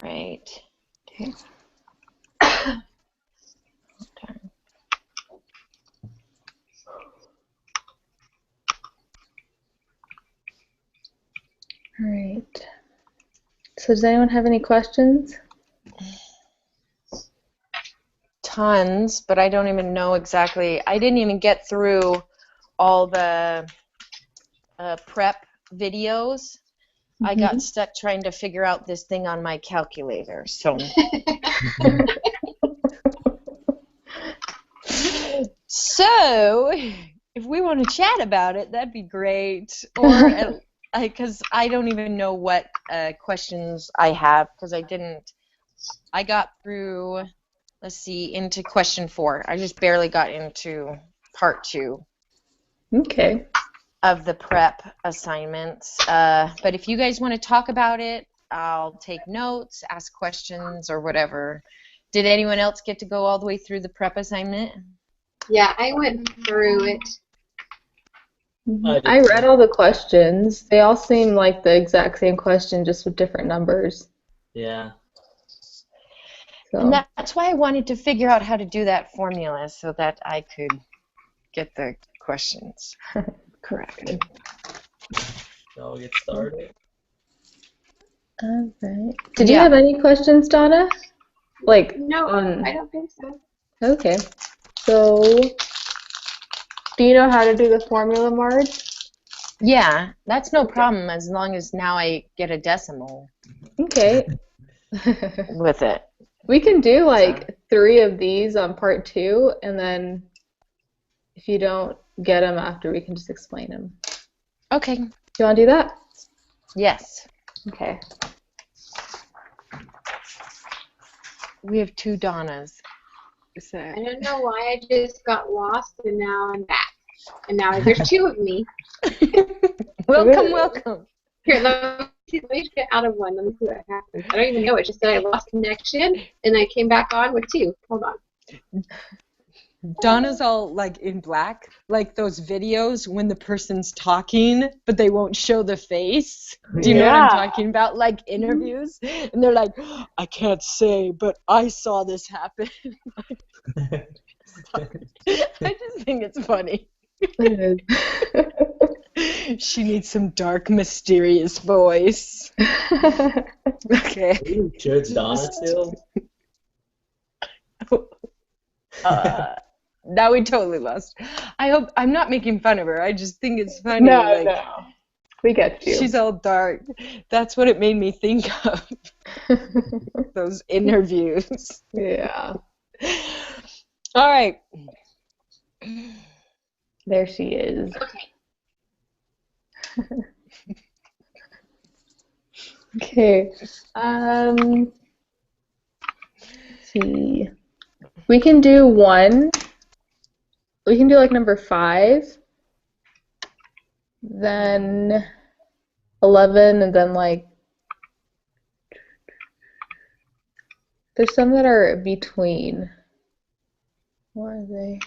Right. Okay. All right. So does anyone have any questions? Tons, but I don't even know exactly. I didn't even get through all the prep videos. I got stuck trying to figure out this thing on my calculator. So, if we want to chat about it, that'd be great. Or because I don't even know what questions I have because I got through, let's see, into question 4. I just barely got into part 2. Okay. Of the prep assignments. But if you guys want to talk about it, I'll take notes, ask questions, or whatever. Did anyone else get to go all the way through the prep assignment? Yeah, I went through it. I read all the questions. They all seem like the exact same question, just with different numbers. Yeah. So. And that's why I wanted to figure out how to do that formula so that I could get the questions correct. So I'll get started. All right. Did you have any questions, Donna? Like no, I don't think so. Okay. So, do you know how to do the formula, Marge? Yeah, that's no problem as long as now I get a decimal. Okay. With it. We can do like 3 of these on part 2, and then if you don't get them after, we can just explain them. Okay. Do you want to do that? Yes. Okay. We have 2 Donnas. I don't know why I just got lost and now I'm back. And now there's 2 of me. Welcome. Here, let me get out of one. Let me see what happens. I don't even know. It just said I lost connection and I came back on with 2. Hold on. Donna's all like in black, like those videos when the person's talking, but they won't show the face. Do you know what I'm talking about? Like interviews. And they're like, I can't say, but I saw this happen. I just think it's funny. It is. She needs some dark, mysterious voice. Okay. Are you sure it's Donna still? Now we totally lost. I hope I'm not making fun of her. I just think it's funny. No. We get you. She's all dark. That's what it made me think of. Those interviews. Yeah. All right. There she is. Okay. Let's see. We can do 1. We can do like number 5. Then 11, and then like there's some that are between. What are they?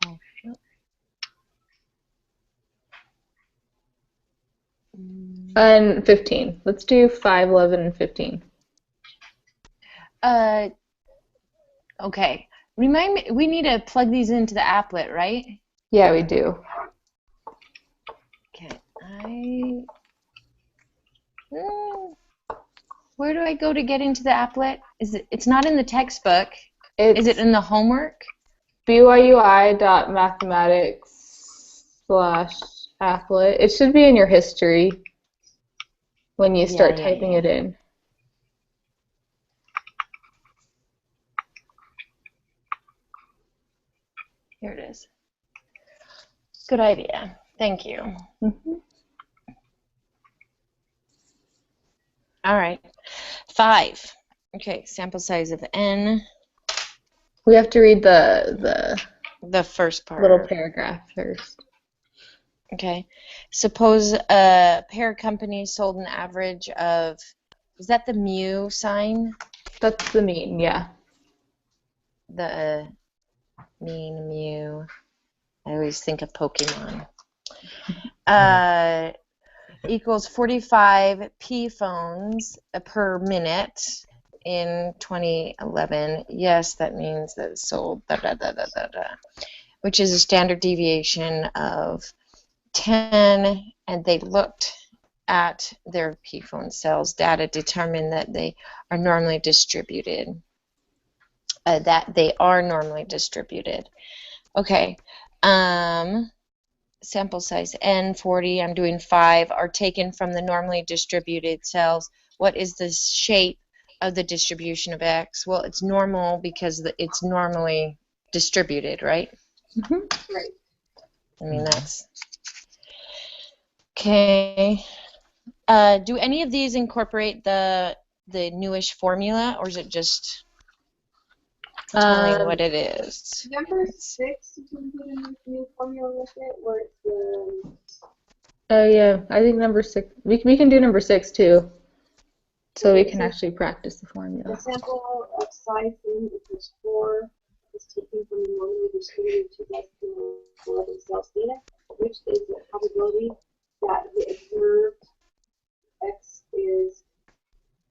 Oh, shit. And 15. Let's do 5, 11, and 15. Okay. Remind me, we need to plug these into the applet, right? Yeah, we do. Okay. Where do I go to get into the applet? It's not in the textbook. Is it in the homework? byui.mathematics/applet. It should be in your history when you start typing it in. Here it is. Good idea. Thank you. Mm-hmm. All right. 5. Okay, sample size of n. We have to read the first part. Little paragraph first. Okay. Suppose a pair company sold an average of, is that the mu sign? That's the mean, yeah. The mean mu. I always think of Pokemon. equals 45 P phones per minute in 2011. Yes, that means that it's sold, which is a standard deviation of 10, and they looked at their P phone sales data, determined that they are normally distributed. Okay. Sample size N40, I'm doing 5, are taken from the normally distributed cells. What is the shape of the distribution of X? Well, it's normal because it's normally distributed, right? Mm-hmm. Right. I mean, that's... Okay. Do any of these incorporate the newish formula, or is it just telling what it is? Number 6, did you include a new formula with it, where it's the... Yeah, I think number 6. We can do number 6 too, so we can actually practice the formula. The sample of size n equals 4 is taken from the normally distributed 2011 sales data, which is the probability that the observed X is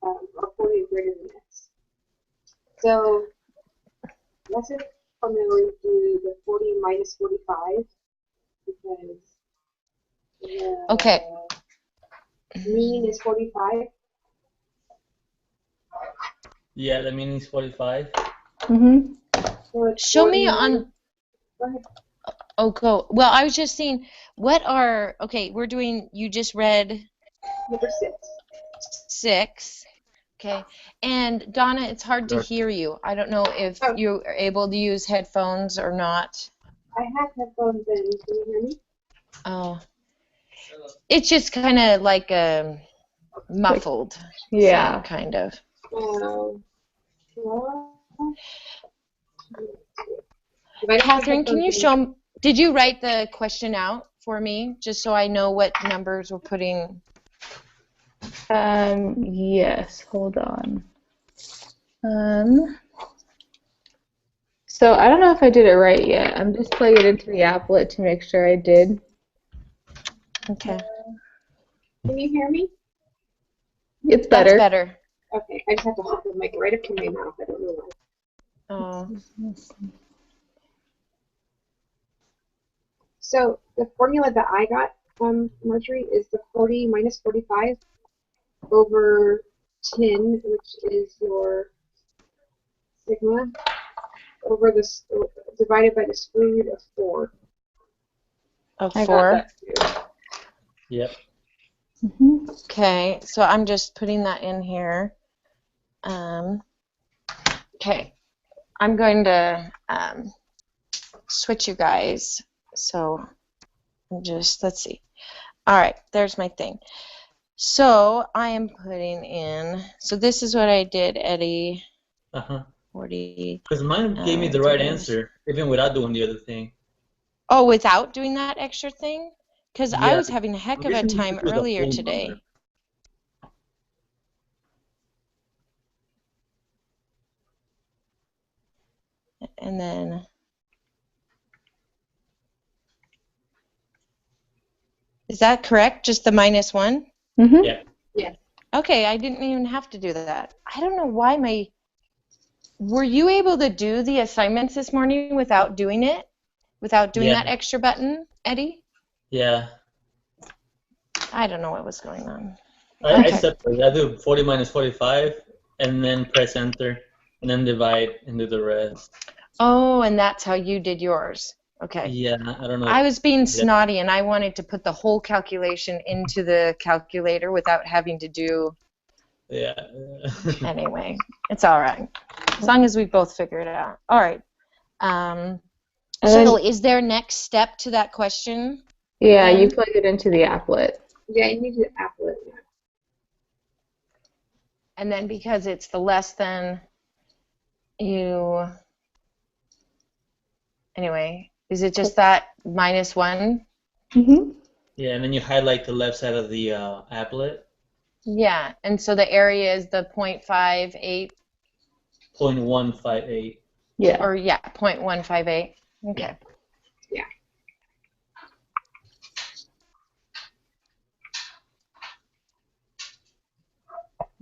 or 40 or greater than X. So let's just formula do the 40 minus 45 because the Okay. mean is 45. Yeah, the mean is 45. Mm-hmm. So it's Show 40 me on... Go ahead. Oh, go. Well, I was just seeing, what are... Okay, we're doing... You just read... Number 6. 6. Okay. And, Donna, it's hard to hear you. I don't know if Oh. you're able to use headphones or not. I have headphones in. Can you hear me? Oh. It's just kind of like muffled. Yeah. Sound, kind of. Well, Catherine, can you show... Did you write the question out for me, just so I know what numbers we're putting? Yes, hold on. So I don't know if I did it right yet. I'm just plugging it into the applet to make sure I did. Okay. Can you hear me? It's better. That's better. Okay, I just have to hold the mic right up to my mouth. I don't know why. Oh. So the formula that I got from Marjorie is the 40 minus 45 over 10, which is your sigma, over this divided by the square root of 4. Of I got 4? that too. Yep. Mm-hmm. Okay, so I'm just putting that in here. Okay, I'm going to switch you guys. So let's see. All right, there's my thing. So I am putting in, so this is what I did, Eddie. 40. Because mine gave me the right answer, even without doing the other thing. Oh, without doing that extra thing? Because I Yeah, was having a heck of a I'm guessing you time could do the earlier full today. number. And then... Is that correct? Just the -1? Mm-hmm. Yeah. Yes. Okay, I didn't even have to do that. I don't know why my... Were you able to do the assignments this morning without doing it? Without doing Yeah. that extra button, Eddie? Yeah. I don't know what was going on. I Okay. separate. I do 40 minus 45, and then press enter, and then divide and do the rest. Oh, and that's how you did yours. Okay. Yeah, I don't know. I was being Yeah. snotty, and I wanted to put the whole calculation into the calculator without having to do... Yeah. Anyway, it's all right. As long as we both figure it out. All right. So is there next step to that question? Yeah, you plug it into the applet. Yeah, you need to applet. And then because it's the less than, you... Anyway, is it just that -1? Mm-hmm. Yeah, and then you highlight the left side of the applet. Yeah, and so the area is the 0.58? 0.158. Yeah. Or, yeah, 0.158. Okay. Yeah.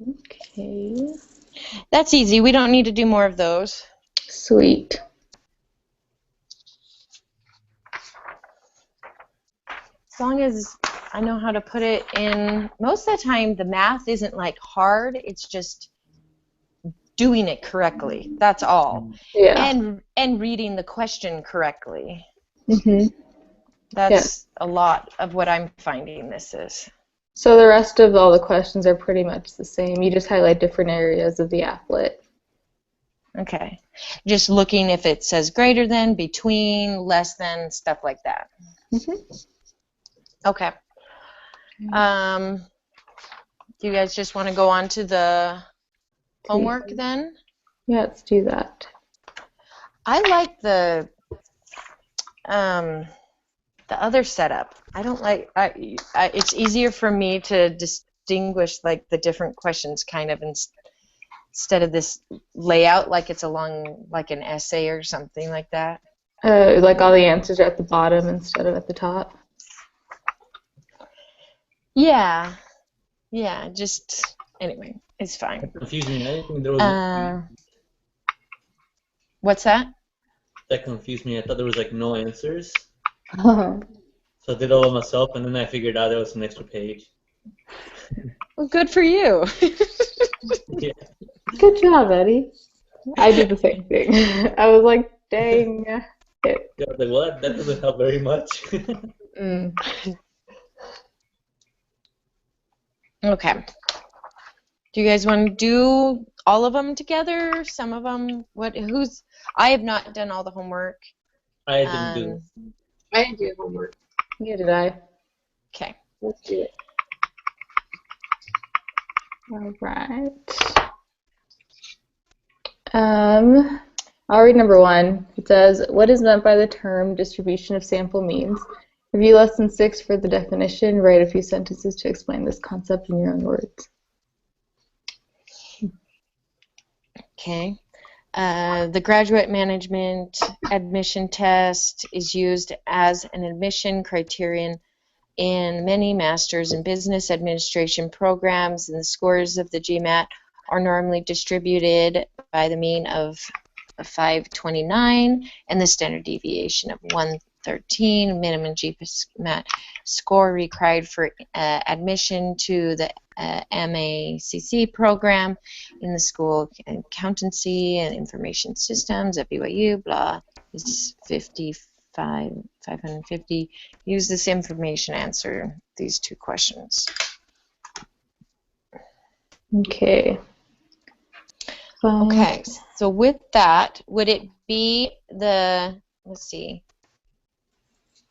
Okay. That's easy. We don't need to do more of those. Sweet. As long as I know how to put it in. Most of the time, the math isn't like hard. It's just doing it correctly. That's all. Yeah. And reading the question correctly. Mhm. That's a lot of what I'm finding this is. So the rest of all the questions are pretty much the same. You just highlight different areas of the applet. Okay. Just looking if it says greater than, between, less than, stuff like that. Mhm. Okay. Do you guys just want to go on to the homework then? Yeah, let's do that. I like the other setup. I don't like. It's easier for me to distinguish like the different questions kind of instead of this layout like it's along like an essay or something like that. Like all the answers are at the bottom instead of at the top. Yeah. Yeah. Just anyway, it's fine. That confused me. I didn't think there was. What's that? That confused me. I thought there was like no answers. So I did all of myself, and then I figured out there was an extra page. Well, good for you. Yeah. Good job, Eddie. I did the same thing. I was like, dang it. Yeah, I was like, well, that doesn't help very much. Mm. Okay. Do you guys want to do all of them together? Some of them? I have not done all the homework. I didn't do it. I didn't do homework. Neither did I. Okay. Let's do it. All right. I'll read number 1. It says, what is meant by the term distribution of sample means? Review lesson 6 for the definition. Write a few sentences to explain this concept in your own words. Okay. The graduate management admission test is used as an admission criterion in many master's in business administration programs, and the scores of the GMAT are normally distributed by the mean of 529 and the standard deviation of 113. Minimum GMAT score required for admission to the MACC program in the School of Accountancy and Information Systems at BYU, blah, is 550. Use this information to answer these 2 questions. Okay. Okay, so with that, would it be the, let's see,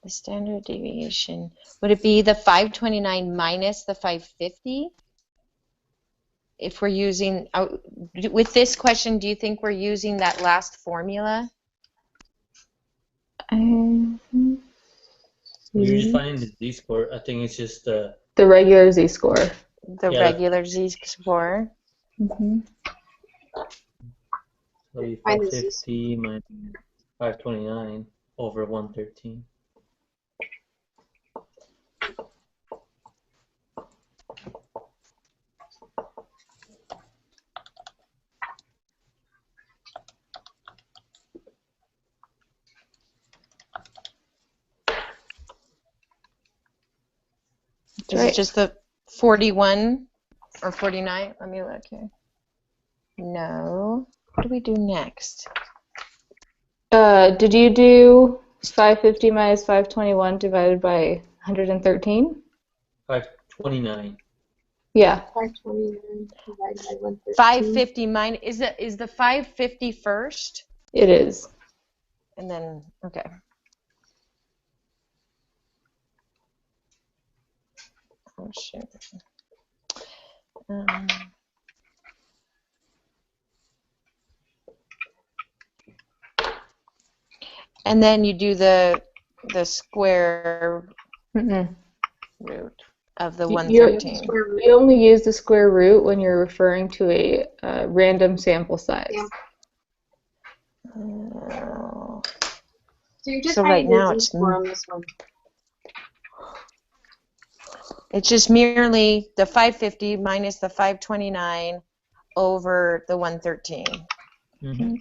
the standard deviation, would it be the 529 minus the 550? If we're using, with this question, do you think we're using that last formula? You're just finding the Z-score. I think it's just the regular Z-score. The regular Z-score. Mm-hmm. So 550 minus 529 over 113. Is it just the 41 or 49? Let me look here. No. What do we do next? Did you do 550 minus 521 divided by 113? 529. Yeah. 529 divided by 113. 550 minus, is the 550 first? It is. And then, okay. Oh, shit. And then you do the square root of the 113. You only use the square root when you're referring to a random sample size. Yeah. So you're just so right now it's on this one. It's just merely the 550 minus the 529 over the 113. Mm-hmm.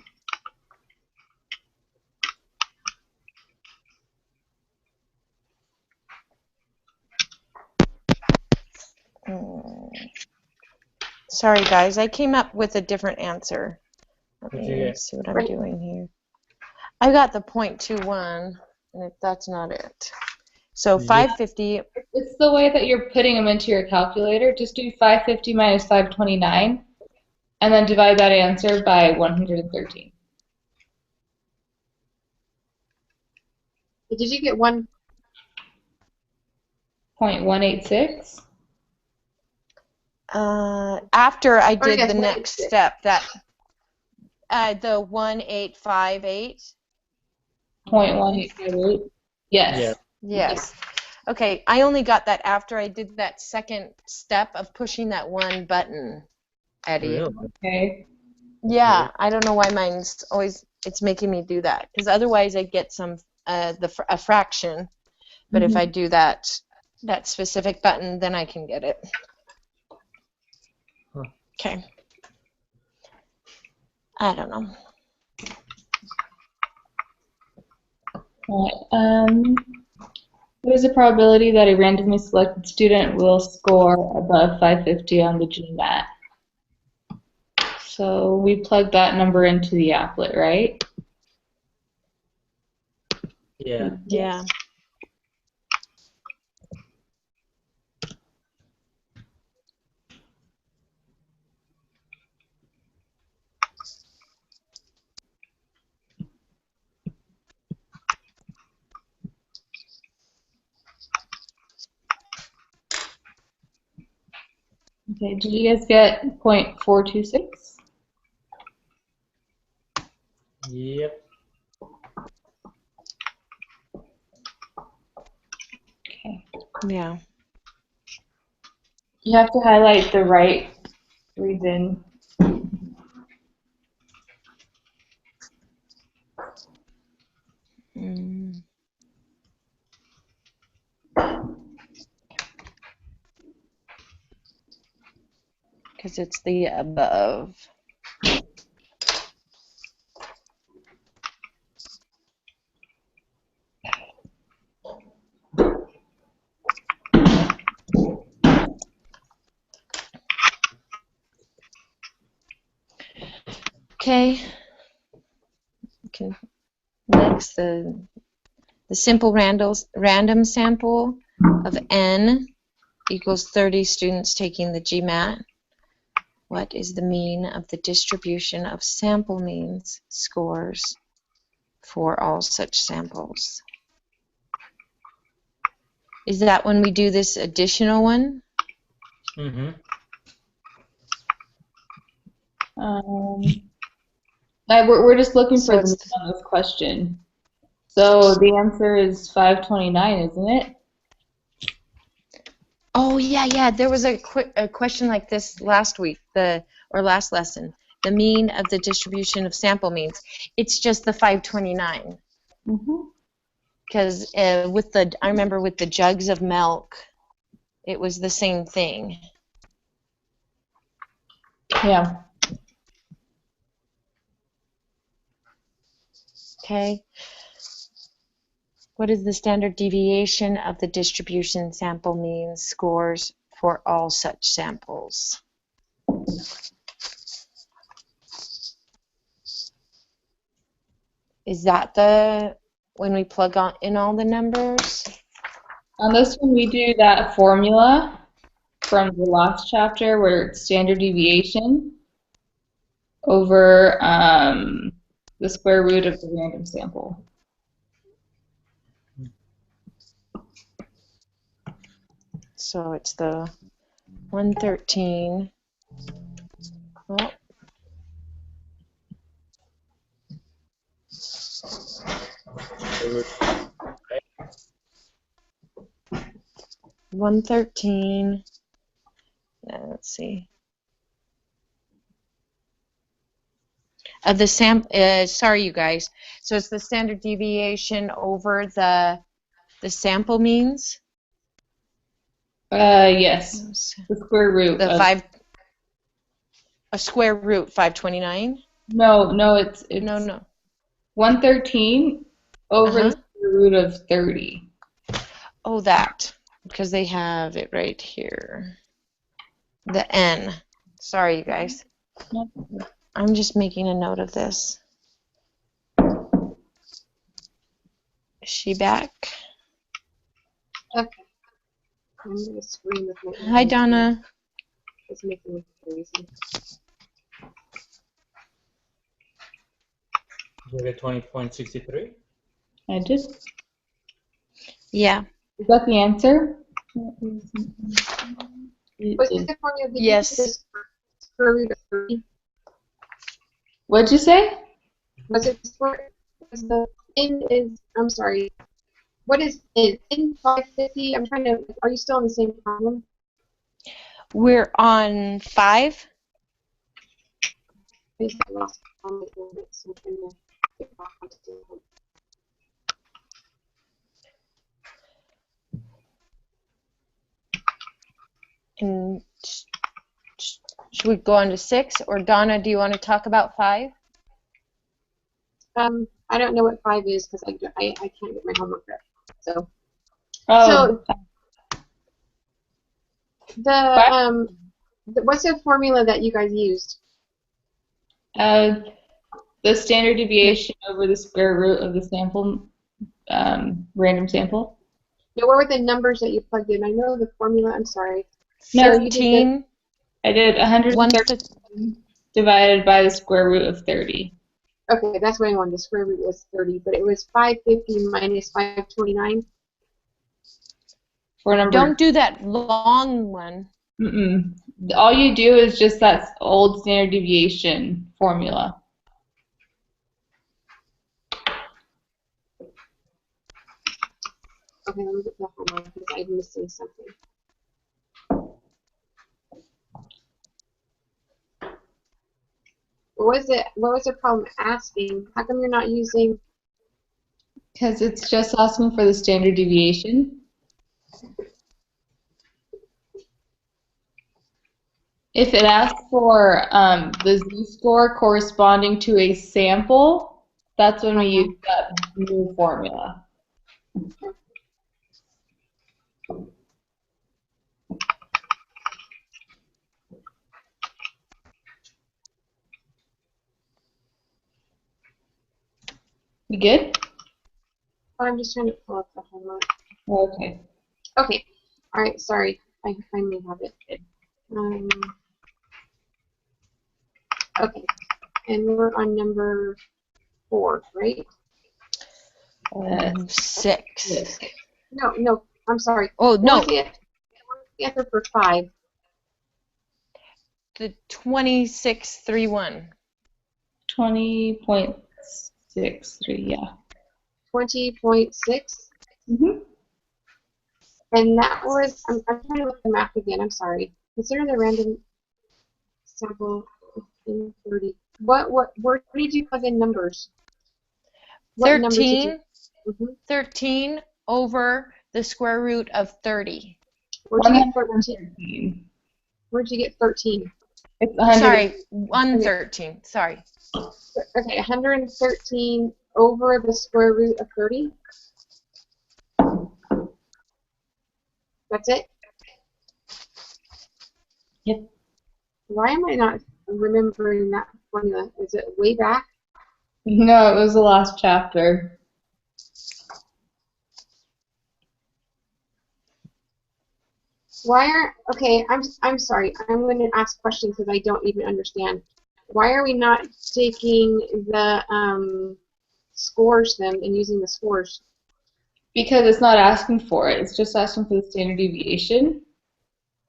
Sorry, guys. I came up with a different answer. Let What'd you me get? see what I'm doing here. I got the 0.21, and that's not it. So Did you- 550. It's the way that you're putting them into your calculator. Just do 550 minus 529, and then divide that answer by 113. Did you get 1? 0.186. After I did yes, the 186. next step, that the 1858. 0.1858. Yes. Yeah. Yes. Okay, I only got that after I did that second step of pushing that one button, Eddie. Really? Okay. Yeah, I don't know why mine's always, it's making me do that, because otherwise I get some, a fraction, but if I do that specific button, then I can get it. Huh. Okay. I don't know. All right. What is the probability that a randomly selected student will score above 550 on the GMAT? So we plug that number into the applet, right? Yeah. Yeah. Okay, did you guys get 0.426? Yep. Okay. Yeah. You have to highlight the right reason. Because it's the above. Okay. Next, the simple random sample of n equals 30 students taking the GMAT. What is the mean of the distribution of sample means scores for all such samples? Is that when we do this additional one? Mm-hmm. We're just looking So for the it's mean on this question. So the answer is 529, isn't it? Oh yeah. There was a question like this last week, last lesson. The mean of the distribution of sample means. It's just the 529. Because I remember with the jugs of milk, it was the same thing. Yeah. Okay. What is the standard deviation of the distribution sample means scores for all such samples? Is that when we plug in all the numbers? On this one, we do that formula from the last chapter where it's standard deviation over the square root of the random sample. So it's the 113. Well, $113. Let's see. Of the sorry, you guys. So it's the standard deviation over the sample means. Yes. The square root The of... a square root 529? No, it's No. 113 over the square root of 30. Oh, that. Because they have it right here. The n. Sorry, you guys. I'm just making a note of this. Is she back? Okay. I'm going to scream with my Hi, Donna. It's making me crazy. You get 20.63? I did. Yeah. Is that the answer? Was it the formula? Yes. Square root of 30? What'd you say? Was it square? Was the n is? I'm sorry. What is n 550? I'm trying to. Are you still on the same problem? We're on 5. I think I lost a little bit, so I'm trying to get back onto the. And should we go on to 6? Or Donna, do you want to talk about 5? I don't know what 5 is because I can't get my homework right. So. Oh. So what's the formula that you guys used? The standard deviation over the square root of the sample, random sample. No, what were the numbers that you plugged in? I know the formula. I'm sorry. No, So you did I did 113 divided by the square root of 30. Okay, that's what I wanted. The square root was 30, but it was 550 minus 529. For number. Don't do that long one. All you do is just that old standard deviation formula. Okay, let me get that one because I'm missing something. What was the problem asking? How come you're not using? Because it's just asking for the standard deviation. If it asks for the z-score corresponding to a sample, that's when we use that new formula. You good? I'm just trying to pull up the homework. Okay. Okay. All right. Sorry, I finally have it. Okay, and we're on number 4, right? 6. No, I'm sorry. Oh, no. What was the answer for 5? The 2631. 20.63, yeah. 20.6? And that was, I'm trying to look at the math again, I'm sorry. Consider the random sample in 30. Where did you plug in numbers? What 13. numbers did you? 13 over the square root of 30. Where'd you get 13? Where'd you get 13? It's 100. Sorry, 113. Sorry. Okay, 113 over the square root of 30? That's it? Yep. Why am I not remembering that formula? Is it way back? No, it was the last chapter. Okay, I'm sorry. I'm going to ask questions because I don't even understand. Why are we not taking the scores then and using the scores? Because it's not asking for it. It's just asking for the standard deviation.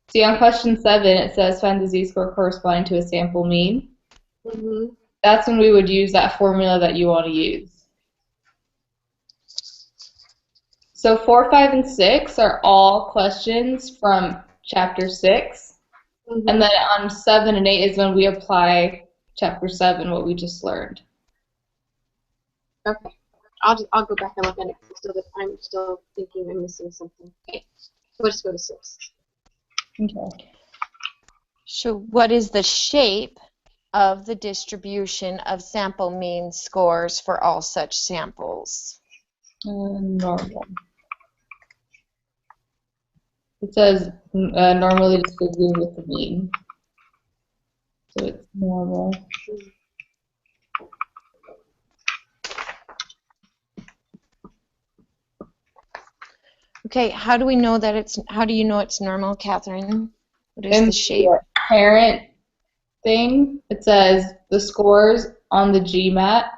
See, on question 7, it says find the z-score corresponding to a sample mean. That's when we would use that formula that you want to use. So 4, 5, and 6 are all questions from chapter 6. And then on 7 and 8 is when we apply chapter 7, what we just learned. Okay. I'll go back and look at it. I'm still thinking I'm missing something. Okay. We'll just go to 6. Okay. So what is the shape of the distribution of sample mean scores for all such samples? Normal. It says normally distributed with the mean. So it's normal. Okay, how do you know it's normal, Catherine? What is In the shape? the parent thing, it says the scores on the GMAT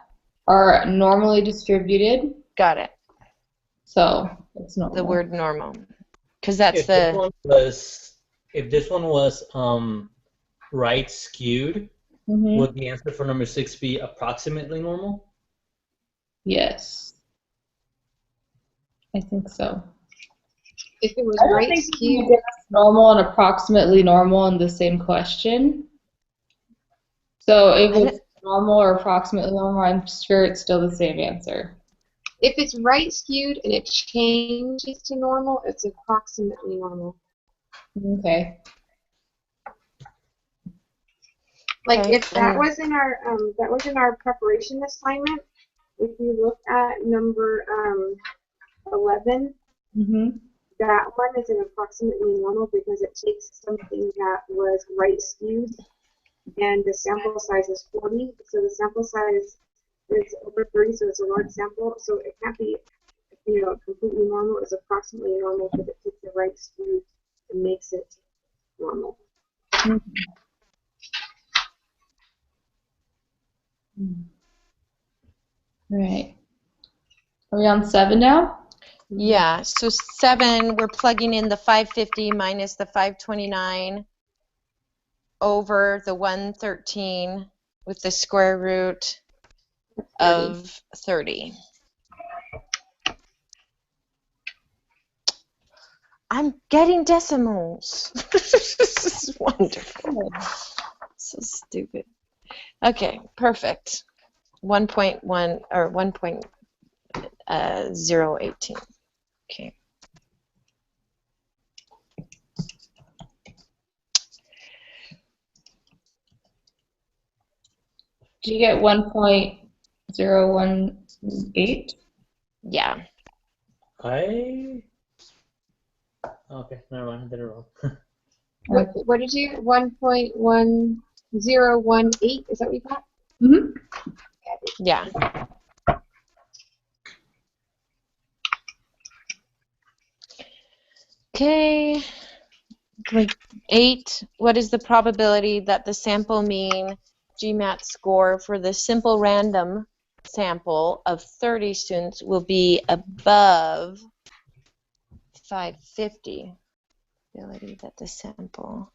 are normally distributed. Got it. So it's normal. The word normal. Because that's If this one was right skewed, would the answer for number 6 be approximately normal? Yes. I think so. If it was I don't right think skewed, you get normal and approximately normal in the same question. So if it's normal or approximately normal, I'm sure it's still the same answer. if it's right skewed and it changes to normal, it's approximately normal. Okay. Like Okay, if that was in our preparation assignment, if you look at number 11, that one is an approximately normal because it takes something that was right skewed and the sample size is 40, so the sample size is over 30, so it's a large sample, so it can't be, completely normal. It's approximately normal because it takes the right skew and makes it normal. Right. Are we on 7 now? Yeah, so 7, we're plugging in the 550 minus the 529 over the 113 with the square root of 30. I'm getting decimals. This is wonderful. So stupid. Okay, perfect. 1.1 or 1.018. Okay. Did you get 1.018? Yeah. Okay, never mind, I did it wrong. What did you, 1.1018, is that what you got? Yeah. Okay. 8, what is the probability that the sample mean GMAT score for the simple random sample of 30 students will be above 550? Probability that the sample.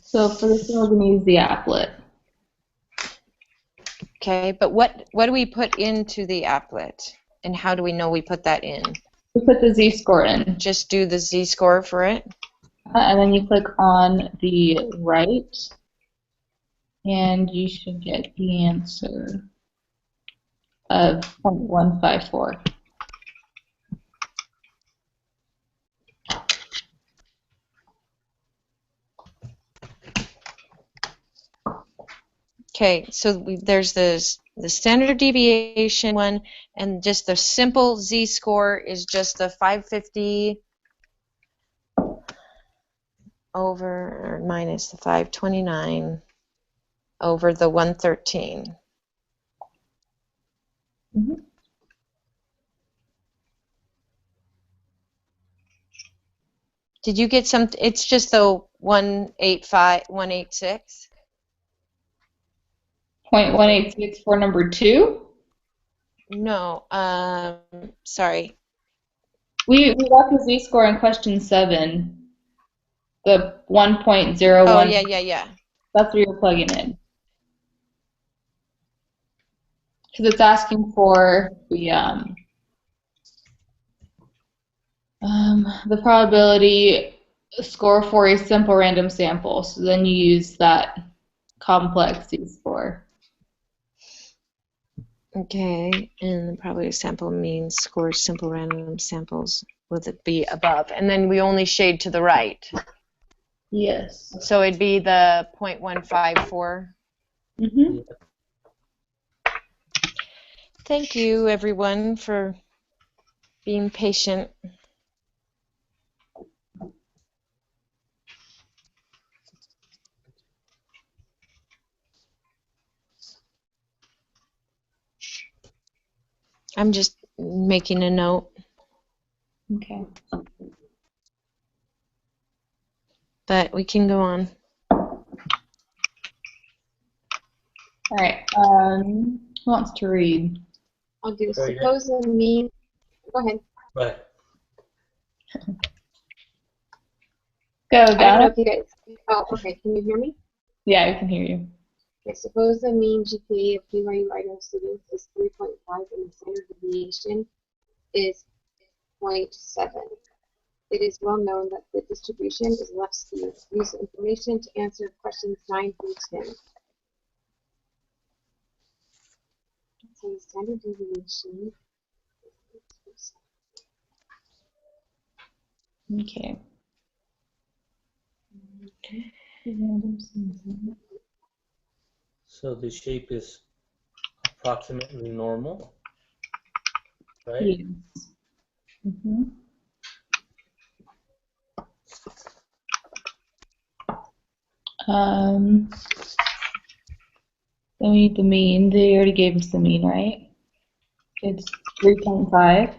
So for this one, we're going to use the applet. Okay, but what do we put into the applet? And how do we know we put that in? We put the z-score in. Just do the z-score for it? And then you click on the right, and you should get the answer of 0.154. Okay, so there's the standard deviation one, and just the simple z-score is just the 550 over or minus the 529 over the 113. Did you get some? It's just the 186. 0.186 for number 2? No, sorry. We got the z-score in question 7. The 1.01. Oh, yeah. That's what you're plugging in. Because it's asking for the probability score for a simple random sample. So then you use that complex z-score. Okay, and probably a sample means scores simple random samples will it be above? And then we only shade to the right. Yes. So it'd be the 0.154. Mm-hmm. Thank you, everyone, for being patient. I'm just making a note. Okay. But we can go on. All right. Who wants to read? I'll do Very good. suppose the mean. Go ahead. Right. Go, I don't know Donna. if you guys. Oh, okay. Can you hear me? Yeah, I can hear you. Okay, suppose the mean GPA of BYU Idaho students is 3.5 and the standard deviation is 0.7. It is well known that the distribution is left skewed. Use the information to answer questions 9 through 10. So the standard deviation. Okay. So the shape is approximately normal, right? Yes. Mm-hmm. Then we need the mean. They already gave us the mean, right? It's 3.5.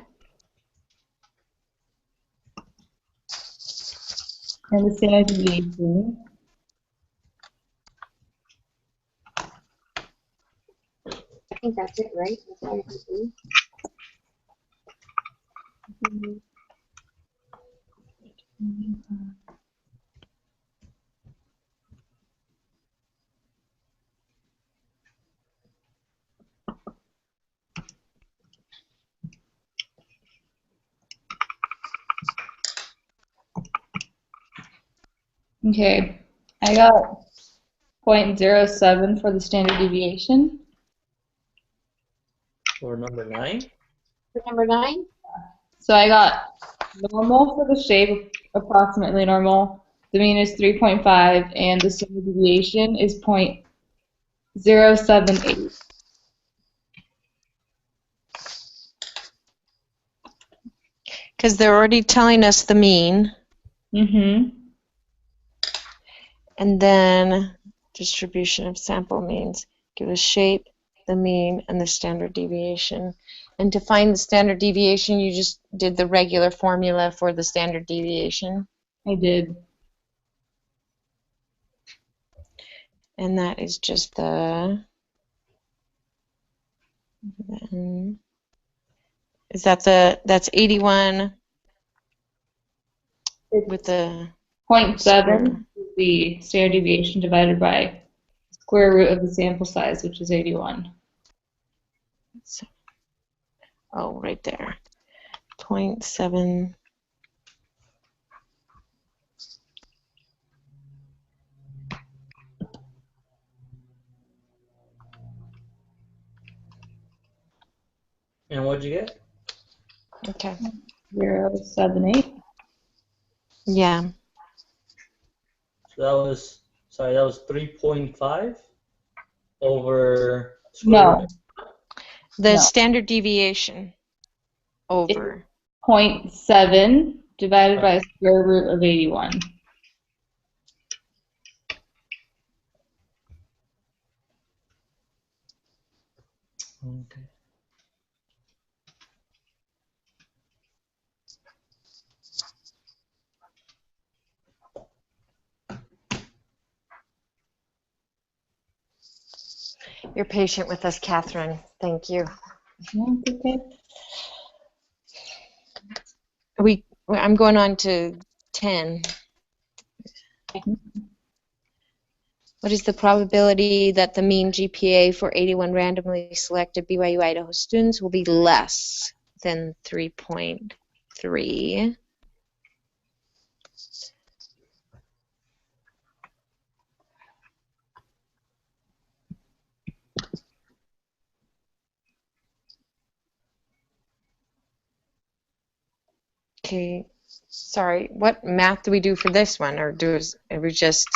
And the standard deviation. I think that's it, right? That's all I can do. Okay. I got 0.07 for the standard deviation. Or number 9. For number 9, So I got normal for the shape, approximately normal. The mean is 3.5, and the standard deviation is 0.078. Because they're already telling us the mean. Mm-hmm. And then distribution of sample means give us shape, the mean, and the standard deviation. And to find the standard deviation, you just did the regular formula for the standard deviation. I did. And that is just the... Is that that's 81 with the... 0.7 is the standard deviation divided by square root of the sample size, which is 81. Oh, right there. 0.7. And what'd you get? Okay. 0.78. Yeah. So that was, sorry, that was 3.5 over No. root. The No. standard deviation over. 0.7 divided by square root of 81. Okay. You're patient with us, Catherine. Thank you. Okay. I'm going on to 10. What is the probability that the mean GPA for 81 randomly selected BYU Idaho students will be less than 3.3? Okay. Sorry. What math do we do for this one, or are we just?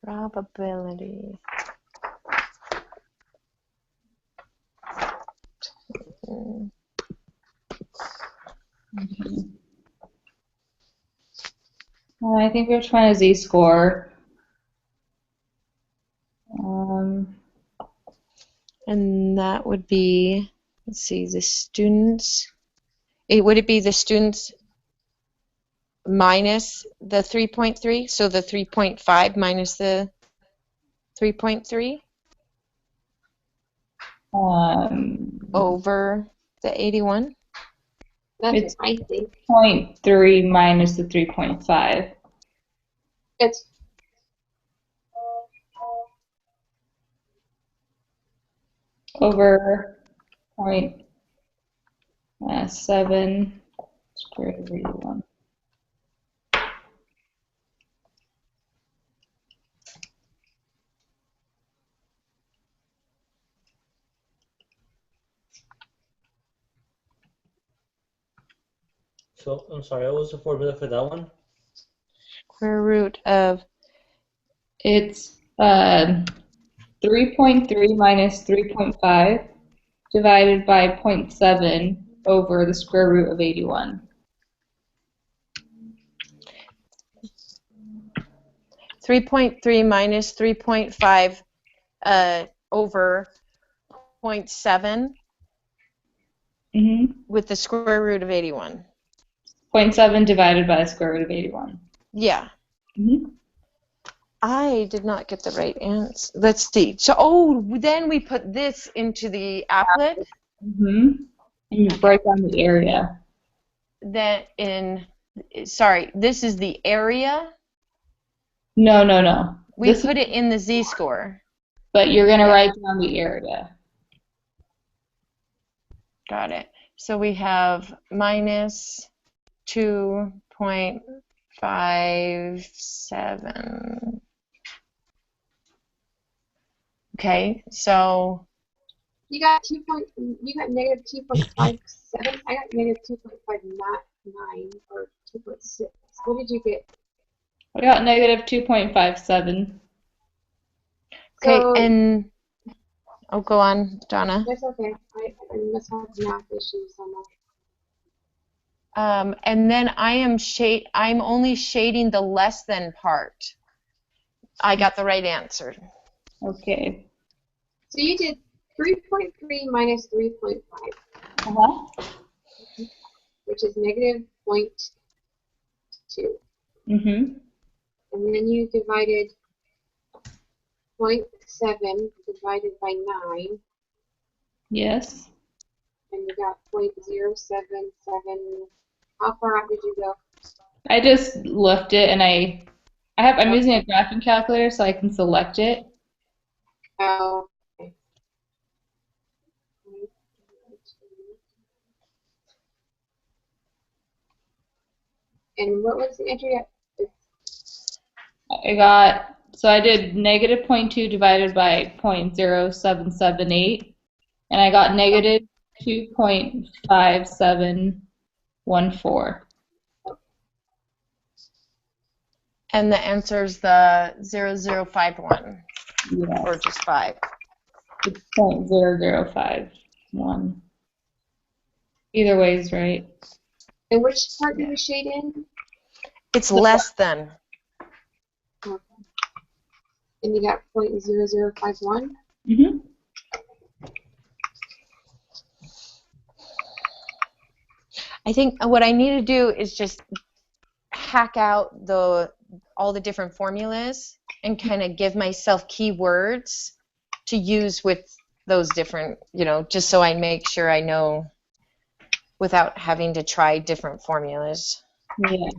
Probability. Well, I think we're trying a z-score. And that would be, let's see, the students. Would it be the students minus the 3.3? So the 3.5 minus the 3.3 over the 81? That's what I think. 0.3 minus the 3.5. It's over 0.7 square root of 81. So, I'm sorry, what was the formula for that one? Square root of? It's 3.3 minus 3.5 divided by 0.7 over the square root of 81. 3.3 minus 3.5 over 0.7 with the square root of 81. 0.7 divided by the square root of 81. Yeah. I did not get the right answer. Let's see. So, then we put this into the applet. And you break down the area. Sorry, this is the area? No. We put it in the z-score. But you're going to write down the area. Got it. So we have minus 2.57. Okay, so you got negative 2.57. I got negative 2.59 or 2.6. What did you get? I got negative 2.57. Okay, So, and go on, Donna. that's okay. I must have math issues on that. And then I'm only shading the less than part. I got the right answer. Okay. So you did 3.3 minus 3.5, which is negative 0.2. And then you divided 0.7 divided by 9. Yes. And you got 0.077. How far out did you go? I just looked it, and I'm using a graphing calculator so I can select it. Oh, okay. And what was the entry at? I did negative 0.2 divided by 0.0778, and I got negative 2.5714. And the answer is the 0051, Yes. or just 5. It's 0.0051. Either way is right. And which part did you shade in? It's less than. Okay. And you got 0.0051? I think what I need to do is just hack out all the different formulas and kind of give myself keywords to use with those different, just so I make sure I know without having to try different formulas. Yeah.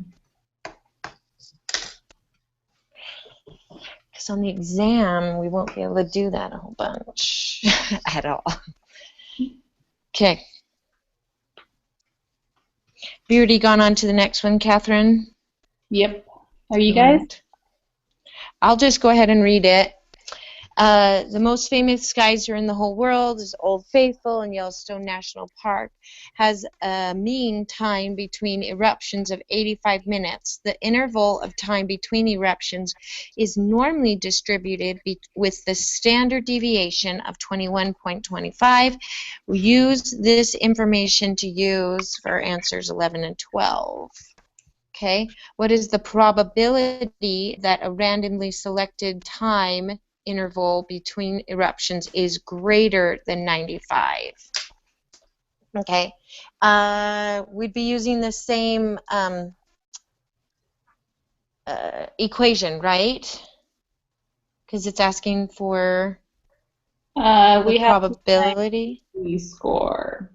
Because on the exam, we won't be able to do that a whole bunch at all. Okay. Have you already gone on to the next one, Catherine? Yep. Are you guys? I'll just go ahead and read it. The most famous geyser in the whole world is Old Faithful in Yellowstone National Park. Has a mean time between eruptions of 85 minutes. The interval of time between eruptions is normally distributed with the standard deviation of 21.25. We use this information to use for answers 11 and 12. Okay, what is the probability that a randomly selected time interval between eruptions is greater than 95? Okay, we'd be using the same equation, right? Because it's asking for the probability. Z-score.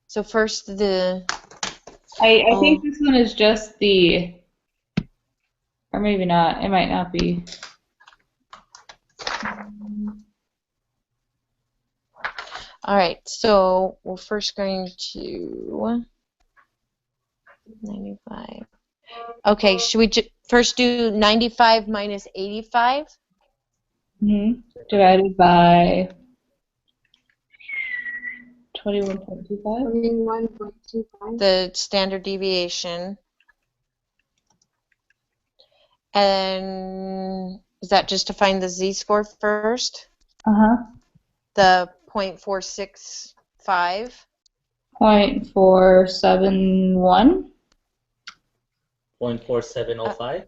So first the... I think this one is just the, or maybe not, it might not be. All right, so we're first going to 95. Okay, should we first do 95 minus 85? Divided by 21.25? 21.25. The standard deviation. And is that just to find the z-score first? Uh-huh. The 0.465? 0.471? 0.4705?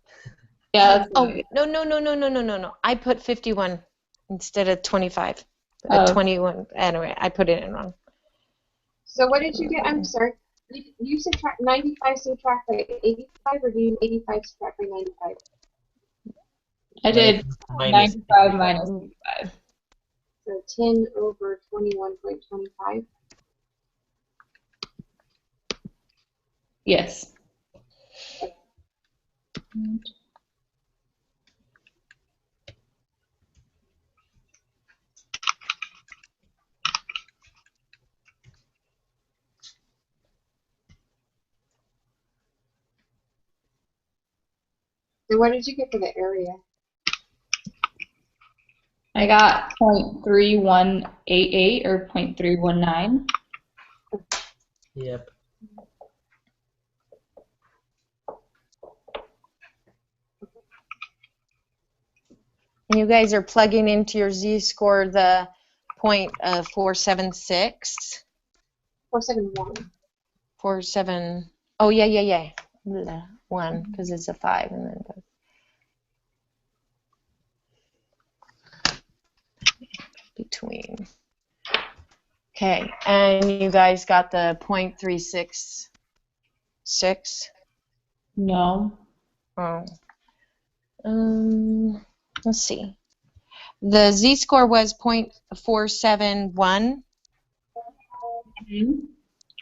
Yeah, that's Oh, right. no. I put 51 instead of 25. Oh. 21. Anyway, I put it in wrong. So what did you get? I'm sorry. You subtract 95 subtract by 85, or do you 85 subtract by 95? I did 95 minus 85. So 10 over 21.25. Yes. And what did you get for the area? I got 0.3188 or 0.319. Yep. And you guys are plugging into your z-score the 0.476. 471. 47. Oh, yeah. 1, because it's a 5 and then it goes. Between. Okay, and you guys got the 0.366? No. Oh. Let's see. The z-score was 0.471.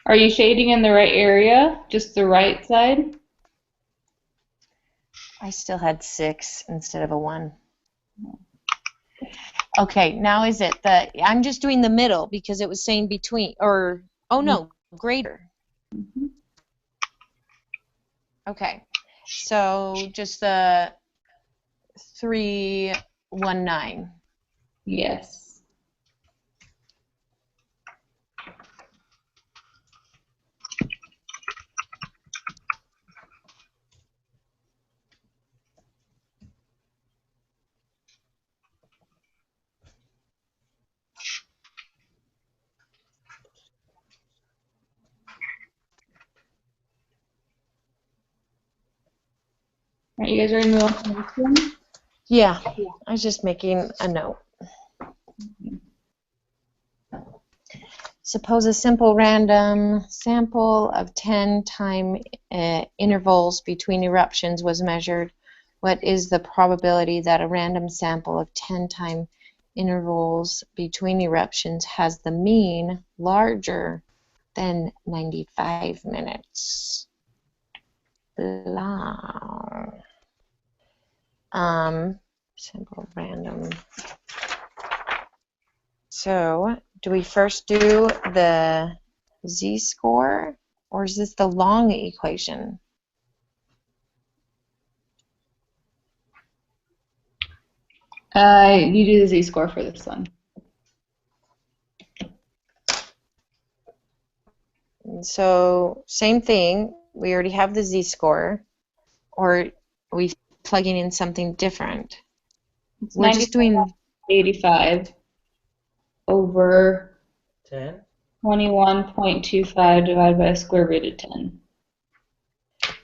Are you shading in the right area? Just the right side? I still had 6 instead of a 1. Okay, now is it the, I'm just doing the middle because it was saying between, or, oh no, greater. Okay, so just the 319. Yes. All right, you guys ready to move on to the next one? Yeah, I was just making a note. Suppose a simple random sample of 10 time intervals between eruptions was measured. What is the probability that a random sample of 10 time intervals between eruptions has the mean larger than 95 minutes? Blah. Simple random. So, do we first do the z-score, or is this the long equation? You do the z-score for this one. So same thing. We already have the z-score, or are we plugging in something different? It's We're just doing 85 over 10? 21.25 divided by a square root of 10.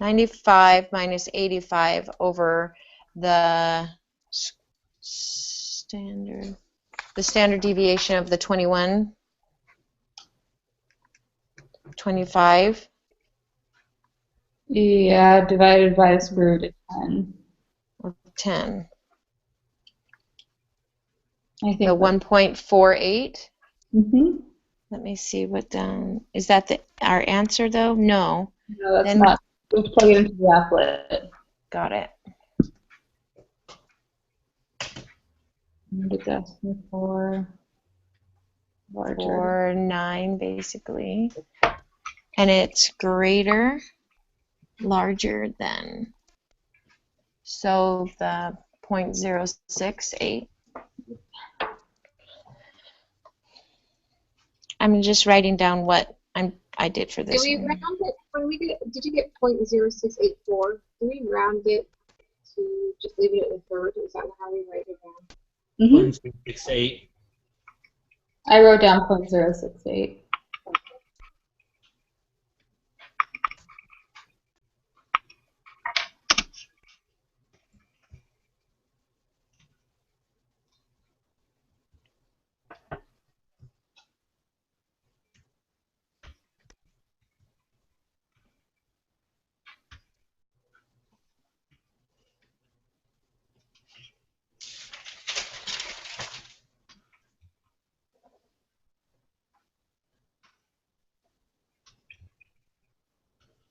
95 minus 85 over the standard deviation of the 21, 25. Yeah, divided by the square root of 10. 10. I think The 1.48. Mm-hmm. Let me see what is that our answer though? No. No, that's not. Let's plug it into the applet. Got it. Get that for larger. 4, 9 basically. And it's greater, larger than. So the 0.068. I'm just writing down what I did for this Did we one. round it when we did you get 0.0684? Did we round it to just leave it at the third? Is that how we write it down? Mm-hmm. 0.68. I wrote down 0.068.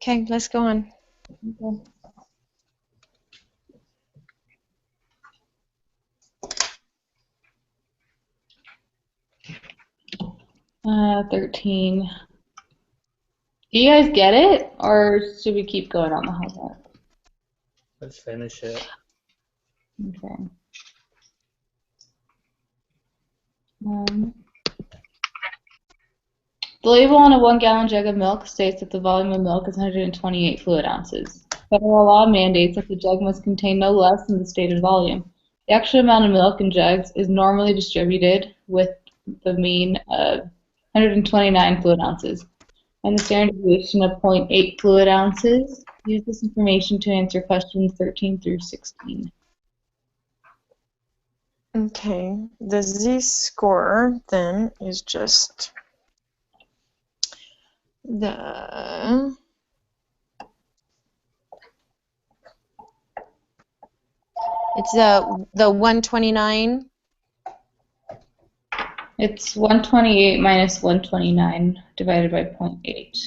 Okay, let's go on. Okay. 13. Do you guys get it, or should we keep going on the homework? Let's finish it. Okay. The label on a 1-gallon jug of milk states that the volume of milk is 128 fluid ounces. Federal law mandates that the jug must contain no less than the stated volume. The actual amount of milk in jugs is normally distributed with the mean of 129 fluid ounces, and the standard deviation of 0.8 fluid ounces. Use this information to answer questions 13 through 16. Okay, the z-score then is just the it's the 129. It's 128 minus 129 divided by 0.8.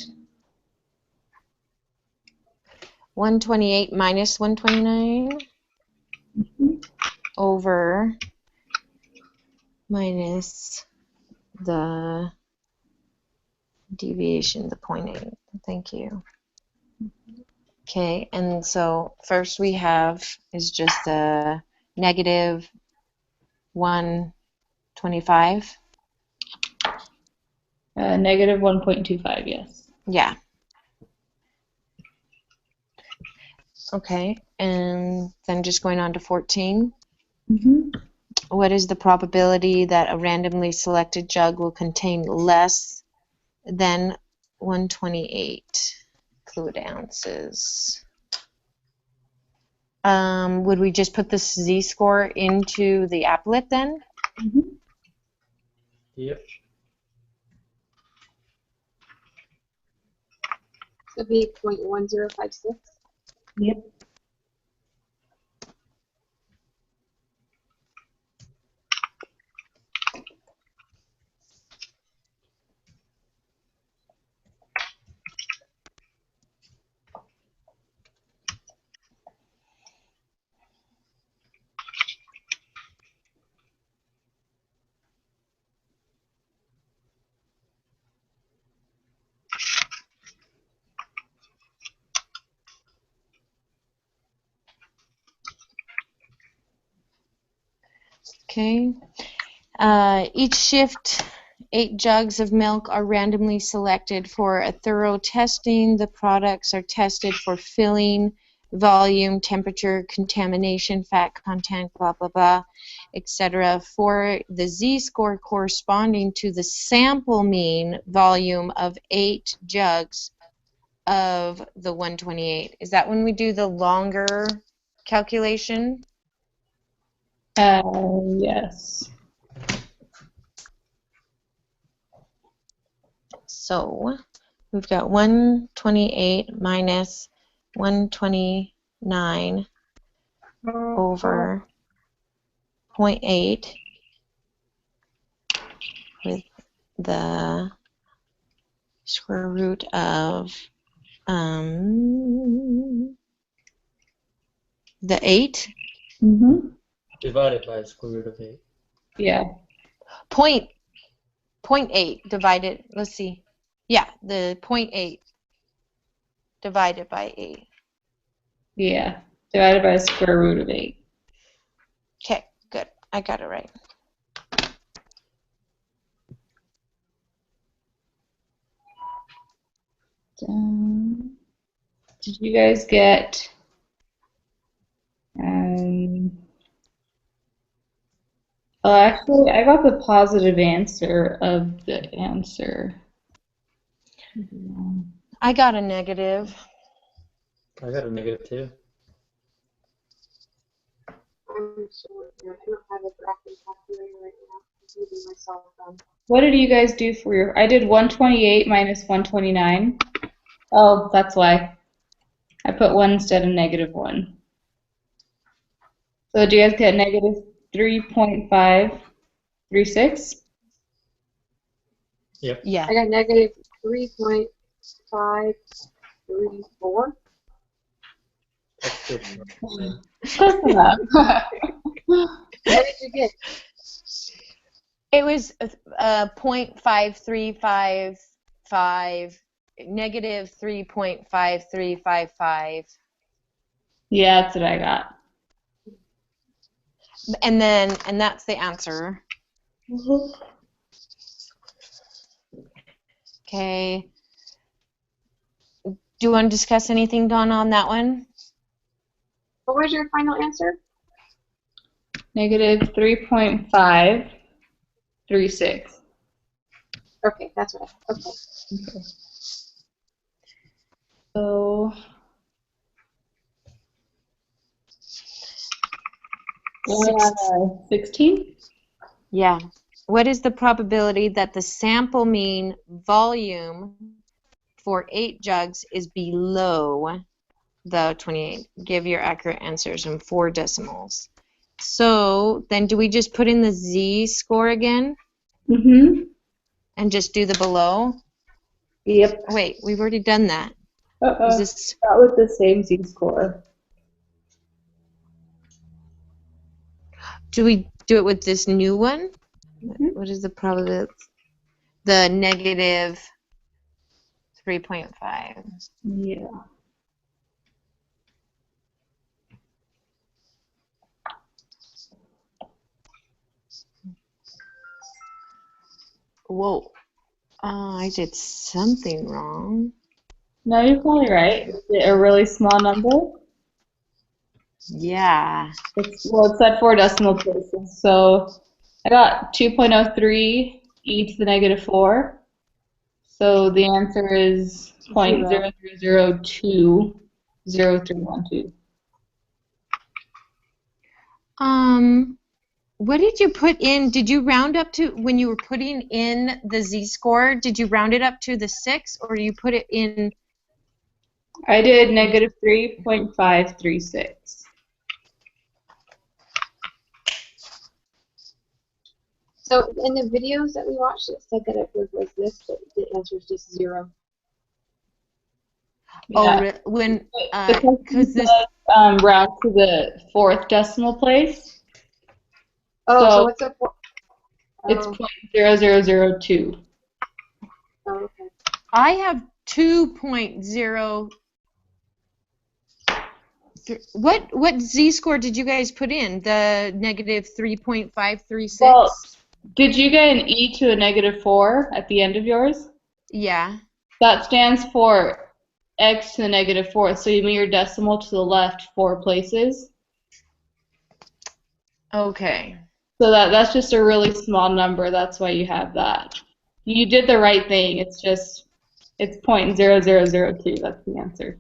128 minus 129 over minus the deviation, the 0.8. Thank you. Okay, and so first we have is just the negative 125. Negative 1.25, yes. Yeah. Okay, and then just going on to 14. Mm-hmm. What is the probability that a randomly selected jug will contain less than 128 fluid ounces? Would we just put the z-score into the applet then? Mm-hmm. Yep. So it'd be 0.1056. Yep. Okay. Each shift, 8 jugs of milk are randomly selected for a thorough testing. The products are tested for filling, volume, temperature, contamination, fat content, blah, blah, blah, etc. For the z-score corresponding to the sample mean volume of 8 jugs of the 128. Is that when we do the longer calculation? Yes. So we've got 128 minus 129 over 0.8 with the square root of the 8. Mm-hmm. Divided by the square root of 8. Yeah. 0.8 divided, let's see. Yeah, the 0.8 divided by 8. Yeah. Divided by the square root of 8. Okay, good. I got it right. Did you guys get oh, actually, I got the positive answer of the answer. I got a negative. I got a negative too. I'm sure. I don't have a graphing calculator right now. I'm using my cell phone. What did you guys do for your? I did 128 minus 129. Oh, that's why. I put 1 instead of -1. So do you guys get negative 3.536? Yep. Yeah. I got negative 3.534. That's good. Close enough. What did you get? It was 0.5355, negative 3.5355. Yeah, that's what I got. And that's the answer. Okay. Do you want to discuss anything, Donna, on that one? What was your final answer? Negative 3.536. Okay, that's what I. Okay. So 16? Yeah. What is the probability that the sample mean volume for 8 jugs is below the 28? Give your accurate answers in 4 decimals. So then do we just put in the z-score again? Mm-hmm. And just do the below? Yep. Wait, we've already done that. Is this... That was the same z-score. Do we do it with this new one? Mm-hmm. What is the probability? The negative 3.5. Yeah. Whoa. I did something wrong. No, you're probably right. Is it a really small number? Yeah. It's at 4 decimal places. So I got 2.03 e to the -4. So the answer is 0.00020312. What did you put in? Did you round up to, when you were putting in the z-score, did you round it up to the 6 or you put it in? I did negative 3.536. So in the videos that we watched, it said that it was like this, but the answer is just 0. Yeah. Oh, when, because this round to the 4th decimal place. Oh, so what's up? It's 0.0002. Oh, okay. I have 2.0. What z-score did you guys put in? The negative 3.536? Well, did you get an e to a -4 at the end of yours? Yeah. That stands for x to the -4th. So you move your decimal to the left 4 places. Okay. So that's just a really small number. That's why you have that. You did the right thing. It's 0.0002. That's the answer.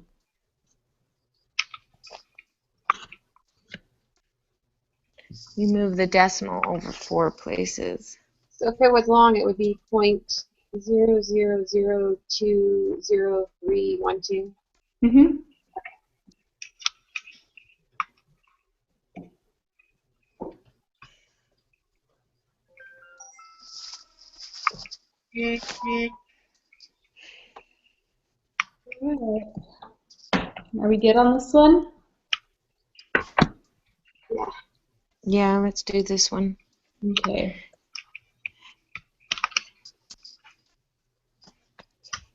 You move the decimal over 4 places. So if it was long, it would be 0.00020312. Mm-hmm. Alright. Are we good on this one? Yeah. Yeah, let's do this one. Okay.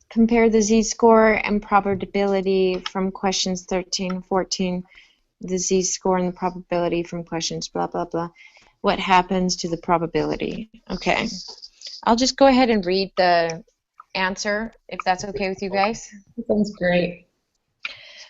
Compare the z-score and probability from questions 13 and 14. The z-score and the probability from questions blah, blah, blah. What happens to the probability? Okay. I'll just go ahead and read the answer, if that's okay with you guys. That sounds great.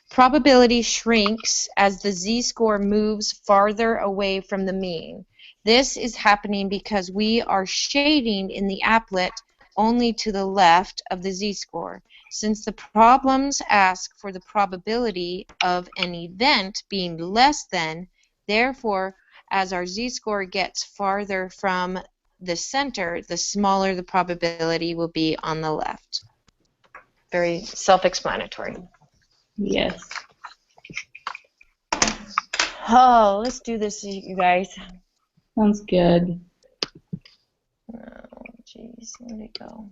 Probability shrinks as the z-score moves farther away from the mean. This is happening because we are shading in the applet only to the left of the z-score. Since the problems ask for the probability of an event being less than, therefore, as our z-score gets farther from the center, the smaller the probability will be on the left. Very self-explanatory. Yes. Oh, let's do this, you guys. Sounds good. Oh, jeez, where'd it go?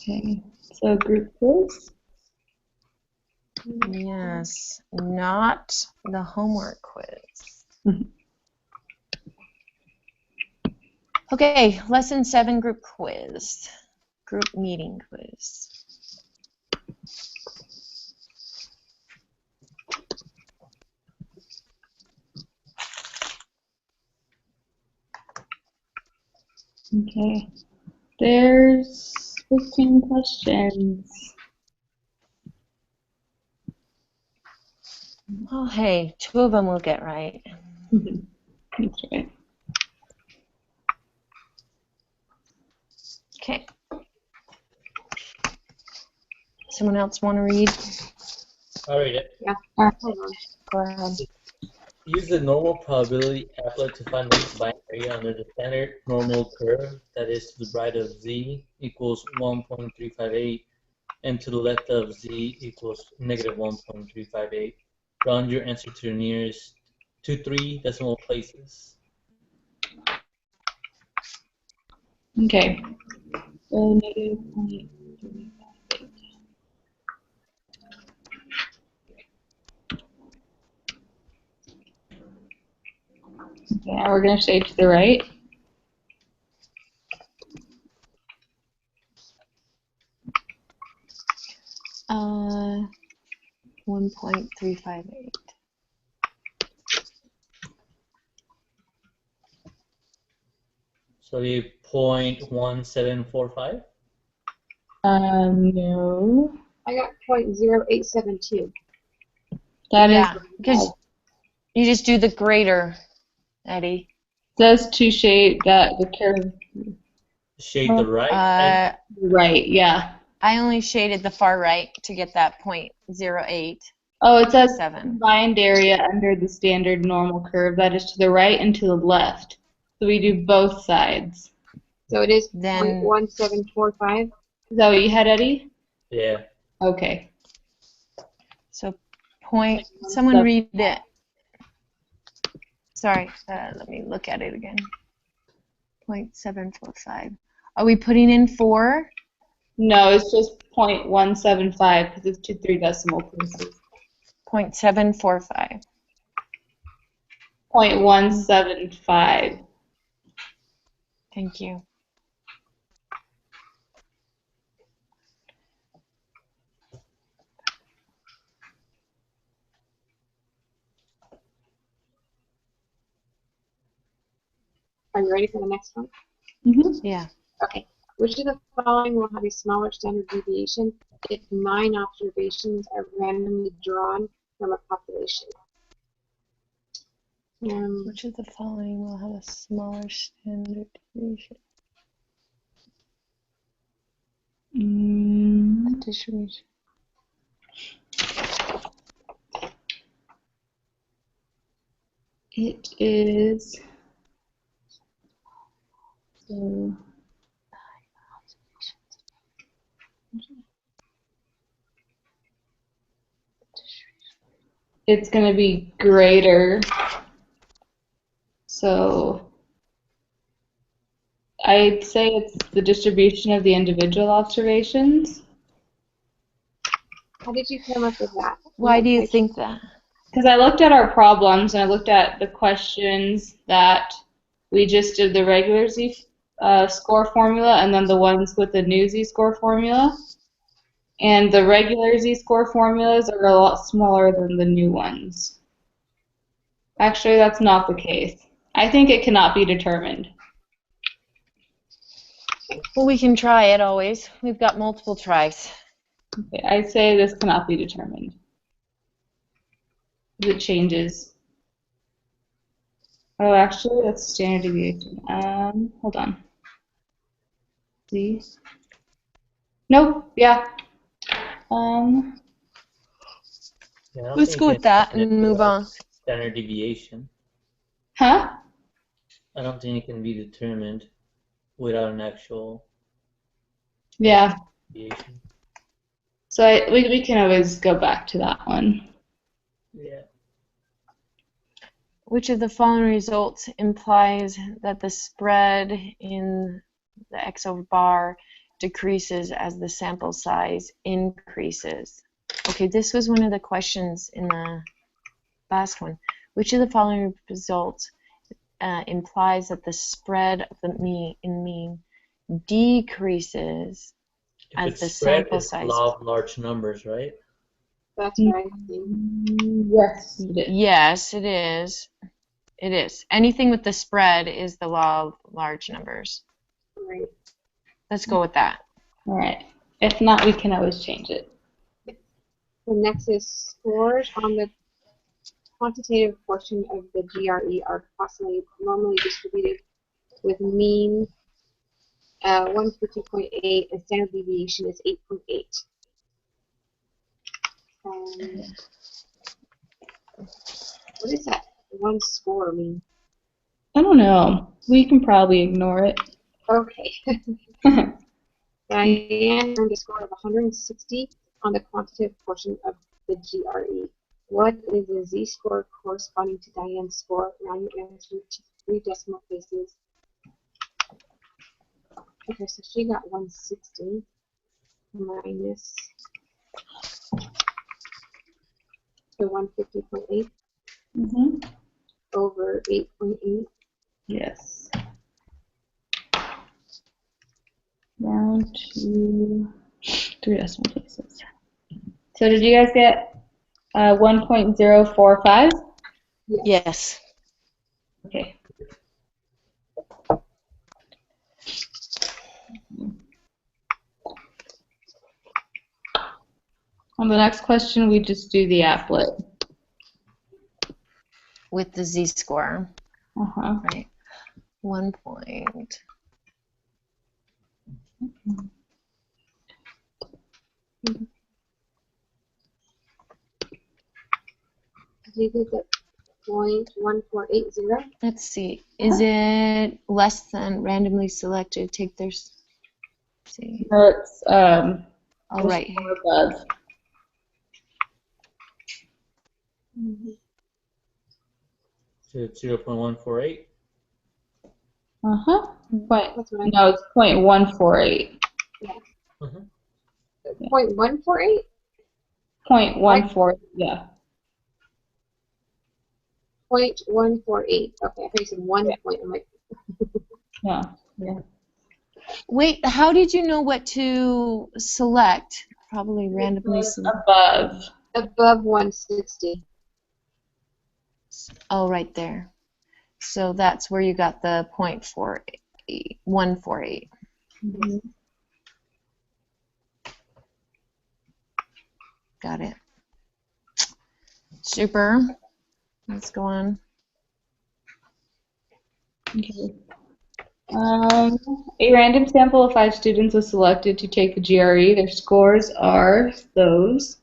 Okay. So group quiz. Yes, not the homework quiz. Okay, lesson 7 group quiz. Group meeting quiz. Okay. There's 15 questions. Oh, hey, 2 of them will get right. That's right. Okay. Someone else want to read? I'll read it. Yeah. Alright. Hold on. Go ahead. Use the normal probability applet to find the combined area under the standard normal curve that is to the right of z equals 1.358 and to the left of z equals negative 1.358. Round your answer to the nearest 3 decimal places. Okay. So -0.358. Okay, now we're going to shade to the right. Uh, 1.358. So the 0.1745. No. I got 0.0872. That is Yeah, because you just do the greater, Eddie. says to shade that the curve Shade the right. right, yeah. I only shaded the far right to get that 0.08. Oh, it says 7. combined area under the standard normal curve that is to the right and to the left. So we do both sides. So it is Then 0.1745. Is that what you had, Eddie? Yeah. Okay. so someone read it. Sorry, let me look at it again. 0.745. Are we putting in 4? No, it's just 0.175 because it's 2 3 decimal places. 0.745. 0.175. Thank you. Are you ready for the next one? Mm-hmm. Yeah. Okay. Which of the following will have a smaller standard deviation if 9 observations are randomly drawn from a population? Which of the following will have a smaller standard deviation? Distribution. It is. So, it's going to be greater. So I'd say it's the distribution of the individual observations. How did you come up with that? Why do you think that? Because I looked at our problems and I looked at the questions that we just did the regular z-score formula and then the ones with the new z-score formula. And the regular z-score formulas are a lot smaller than the new ones. Actually, that's not the case. I think it cannot be determined. Well, we can try it always. We've got multiple tries. Okay, I'd say this cannot be determined. It changes. Oh, actually, that's standard deviation. Hold on. Z. Nope. Yeah. Yeah, I don't Let's think go you with can that determine and move on. standard deviation. Huh? I don't think it can be determined without an actual Yeah. deviation. So we can always go back to that one. Yeah. Which of the following results implies that the spread in the x over bar decreases as the sample size increases? Okay, this was one of the questions in the last one. Which of the following results implies that the spread of the mean decreases If as it's the spread, sample it's size? law of large numbers, right? That's right. I think. Yes. It is. Yes, it is. It is. Anything with the spread is the law of large numbers. Right. Let's go with that. All right. If not, we can always change it. The next is scores on the quantitative portion of the GRE are approximately normally distributed with mean 150.8 and standard deviation is 8.8. What does that one score mean? I don't know. We can probably ignore it. Okay. Diane earned a score of 160 on the quantitative portion of the GRE. What is the z-score corresponding to Diane's score? Round your answer to 3 decimal places. Okay, so she got 160 minus the 150.8 over 8.8. Yes. Down to 3 decimal places. So did you guys get 1.045? Yes. Okay. On the next question, we just do the applet. With the z-score. Uh-huh. Right. 1 point. Did you get 0.1480? Let's see. Is it less than randomly selected? Take their. See. No, it's All right. above. So it's 0.148. Uh-huh. That's right. No, it's 0.148. Uh-huh. 0.148? 0.14, yeah. 0.148. Okay, I think you said 1 point. I'm like, Yeah. Yeah. Wait, how did you know what to select? Probably randomly select. Above. above 160. Oh, right there. So that's where you got the 0.148. Mm-hmm. Got it. Super. Let's go on. Okay. A random sample of 5 students was selected to take the GRE. Their scores are those.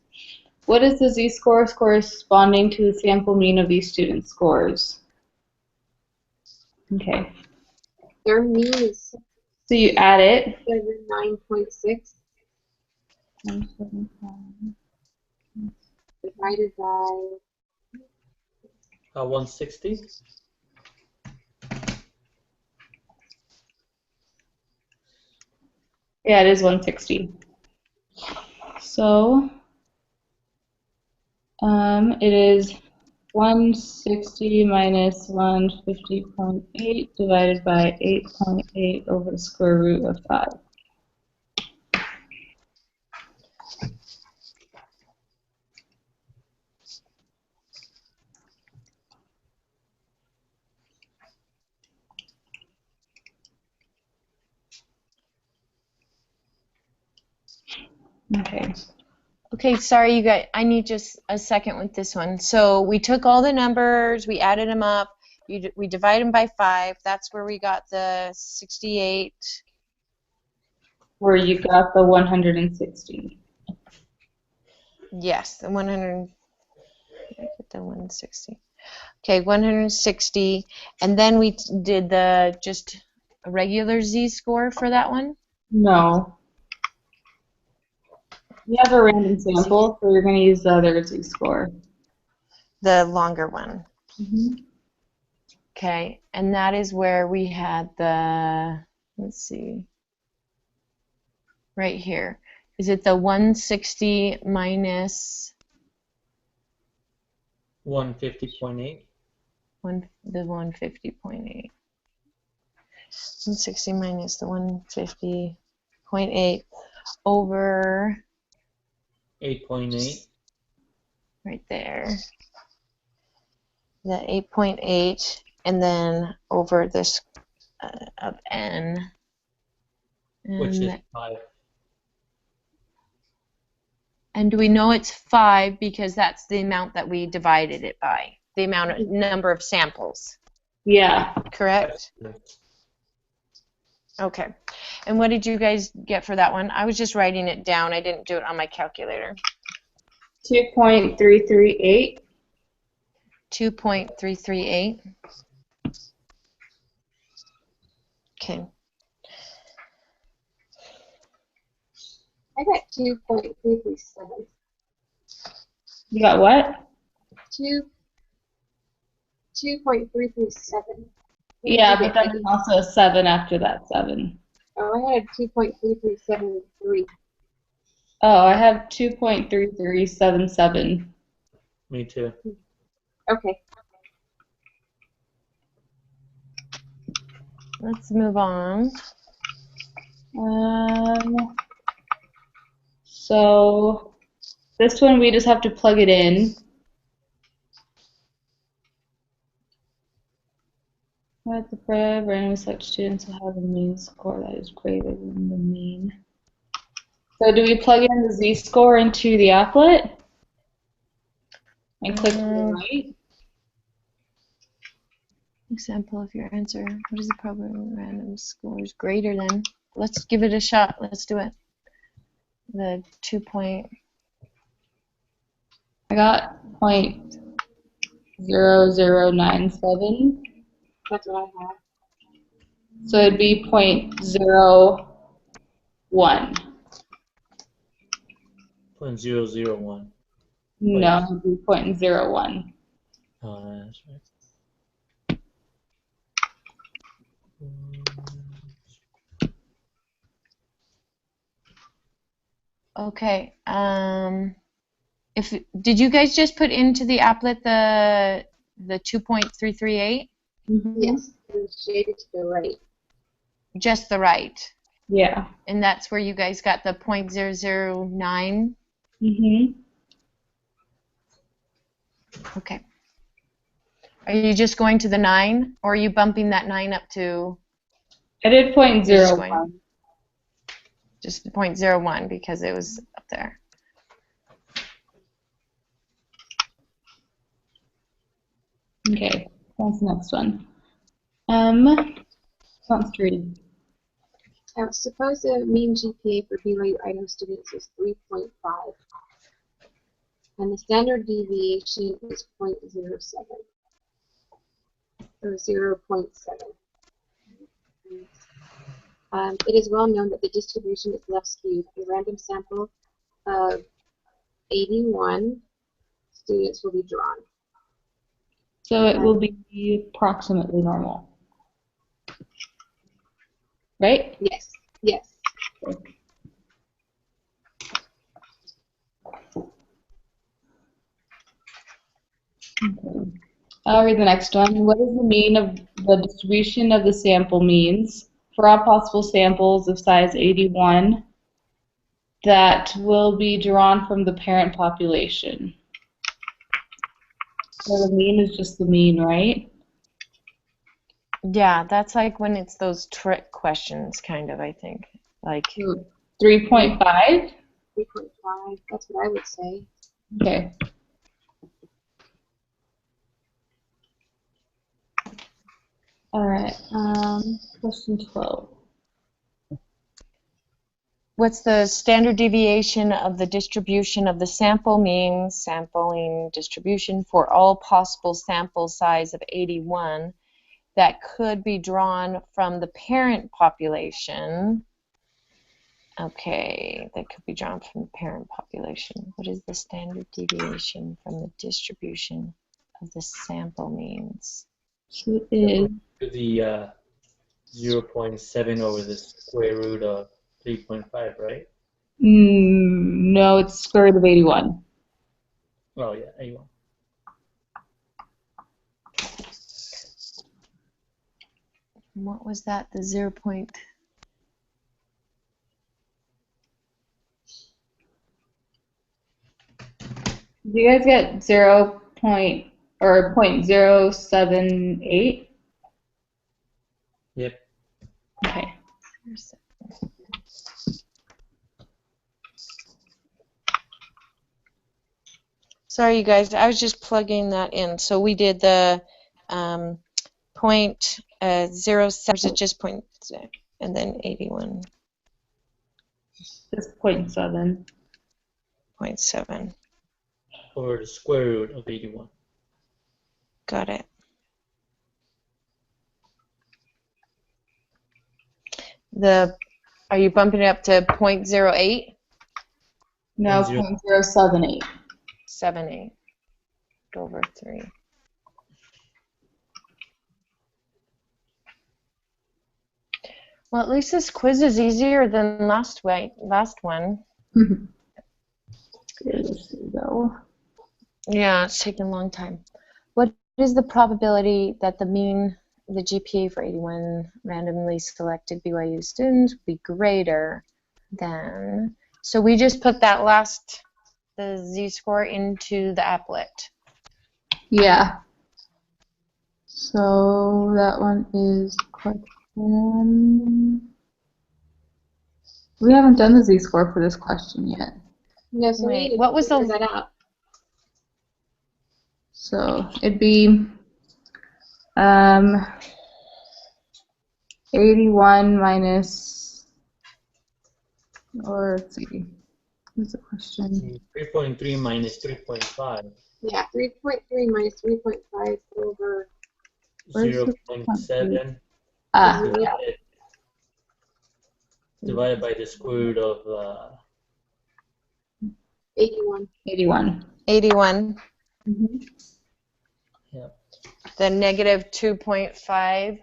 What is the z-score corresponding to the sample mean of these students' scores? Okay. Their mean is So you add it. 9.6 divided by 160. Yeah, it is 160. So it is 160 minus 150.8 divided by 8.8 over the square root of 5. Okay. Okay, sorry, you guys. I need just a second with this one. So we took all the numbers, we added them up, we divide them by 5. That's where we got the 68. Where you got the 160. Yes, the 100. I get the 160. Okay, 160, and then we did the just a regular z-score for that one. No. You have a random sample, so you're going to use the other z-score. The longer one. Mm-hmm. Okay, and that is where we had the, let's see, right here. Is it the 160 minus 150.8. the 150.8? 160 minus the 150.8 over 8.8. right there. The 8.8, and then over this of n. Which is 5. And do we know it's 5 because that's the amount that we divided it by, the amount of number of samples, Yeah. correct? Okay. And what did you guys get for that one? I was just writing it down. I didn't do it on my calculator. 2.338. 2.338. Okay. I got 2.337. You got what? 2.337. Yeah, but then there's also a 7 after that 7. Oh, I had 2.3373. Oh, I have 2.3377. Me too. Okay. Let's move on. So this one we just have to plug it in. What the randomly select students will have a mean score that is greater than the mean. So do we plug in the z-score into the applet and click to the right? Example of your answer. What is the probability random scores greater than? Let's give it a shot. Let's do it. The 2 point. I got 0.0097. That's what I have. So it'd be 0.01. 0.001. No, it'd be 0.01. That's right. Okay. Did you guys just put into the applet the 2.338? Yes, and shaded to the right. Just the right. Yeah. And that's where you guys got the 0.009? Mm-hmm. Okay. Are you just going to the 9, or are you bumping that 9 up to I did Just 0.01. just 0.01 because it was up there? Okay, that's the next one. Concentrated. Now, suppose the mean GPA for BYU Idaho students is 3.5, and the standard deviation is 0.07, or 0.7. It is well known that the distribution is left skewed. A random sample of 81 students will be drawn. So it will be approximately normal. Right? Yes, yes. Okay. I'll read the next one. What is the mean of the distribution of the sample means for all possible samples of size 81 that will be drawn from the parent population? So the mean is just the mean, right? Yeah, that's like when it's those trick questions, kind of, I think. Like, 3.5? 3.5, that's what I would say. Okay. All right. Question 12. what's the standard deviation of the distribution of the sample mean, sampling distribution for all possible sample size of 81 that could be drawn from the parent population? Okay, that could be drawn from the parent population. What is the standard deviation from the distribution of the sample means? So it is To the 0.7 over the square root of 3.5, right? no, it's square root of 81. Oh yeah, 81. What was that? The 0. Do you guys get 0.078? Yep. Okay. Sorry, you guys. I was just plugging that in. So we did the 0.07. Is it just point and then 81. Just 0.7. 0.7. Over the square root of 81. Got it. Are you bumping it up to 0.08? No, 0.078. 78 over 3. Well, at least this quiz is easier than last one. Let's see, though. Yeah, it's taken a long time. What is the probability that the GPA for 81 randomly selected BYU students will be greater than? So we just put that the z-score into the applet. Yeah. So that one is question. We haven't done the z-score for this question yet. No, so Wait, we what was figure that out. So it'd be 81 minus, or let's see, what's the question? 3.3 minus 3.5. Yeah, 3.3 minus 3.5 over 0.7 divided by the square root of 81. 81. 81. Mm-hmm. Yeah. The negative 2.57.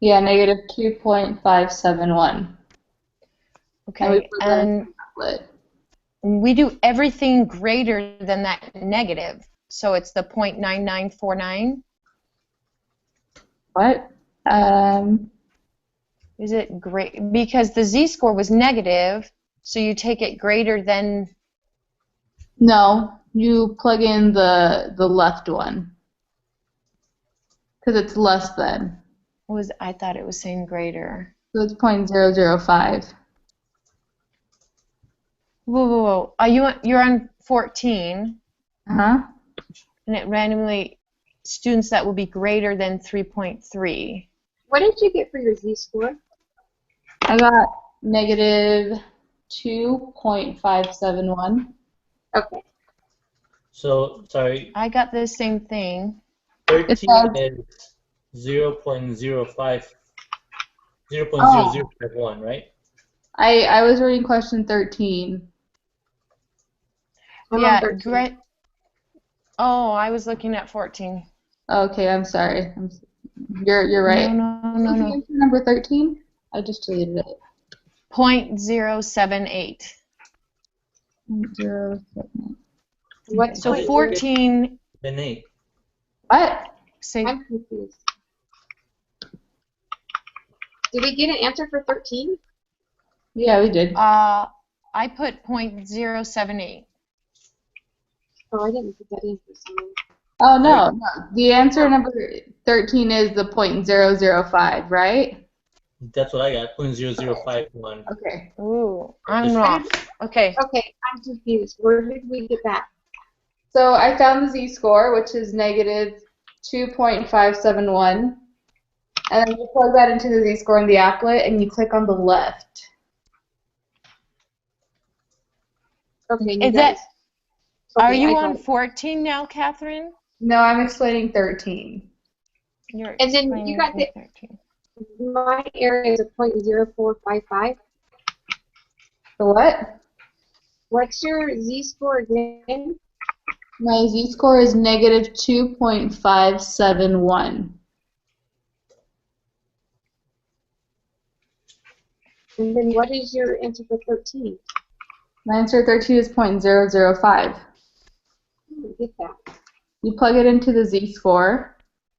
Yeah, negative 2.571. Okay, and we do everything greater than that negative. So it's the 0.9949. What? Is it great? Because the z-score was negative, so you take it greater than. No, you plug in the left one. Because it's less than. I thought it was saying greater. So it's 0.005. Whoa. You're on 14, Uh-huh. and it randomly students that will be greater than 3.3. What did you get for your z-score? I got negative 2.571. Okay. So, sorry, I got the same thing. 13 is 0.0051, right? I was reading question 13. I'm on Yeah, 13. Oh, I was looking at 14. Okay, I'm sorry. You're right. No. Answer number 13? I just deleted it. 0.078. 0.078. What's So 14. Then 8. What? Say, I'm confused. Did we get an answer for 13? Yeah, we did. I put 0.078. Oh, I didn't put that in for some reason. Oh, no. The answer number 13 is the 0.005, right? That's what I got, 0.0051. Okay. Ooh, I'm wrong. Okay. Okay, I'm confused. Where did we get that? So I found the z-score, which is negative 2.571. And then you plug that into the z-score in the applet, and you click on the left. Okay, Is that? Okay, Are you I got on it. 14 now, Catherine? No, I'm explaining 13. You're And then you got the 13. my area is a 0.0455. The what? What's your z-score again? My z-score is negative 2.571. And then what is your answer for 13? My answer 13 is 0.005. I didn't get that. You plug it into the z-score.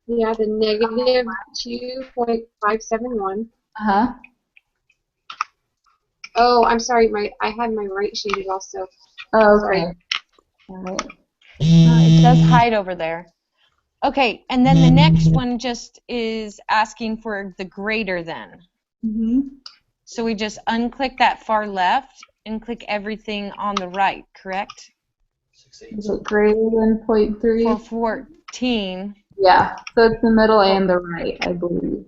Yeah, the negative 2.571. Uh-huh. Oh, I'm sorry. I had my right shaded also. Oh, Sorry. okay. All right. It does hide over there. Okay, and then the next one just is asking for the greater than. Mm-hmm. So we just unclick that far left and click everything on the right, correct? Is it greater than 0.3? For 14, Yeah, so it's the middle and the right, I believe.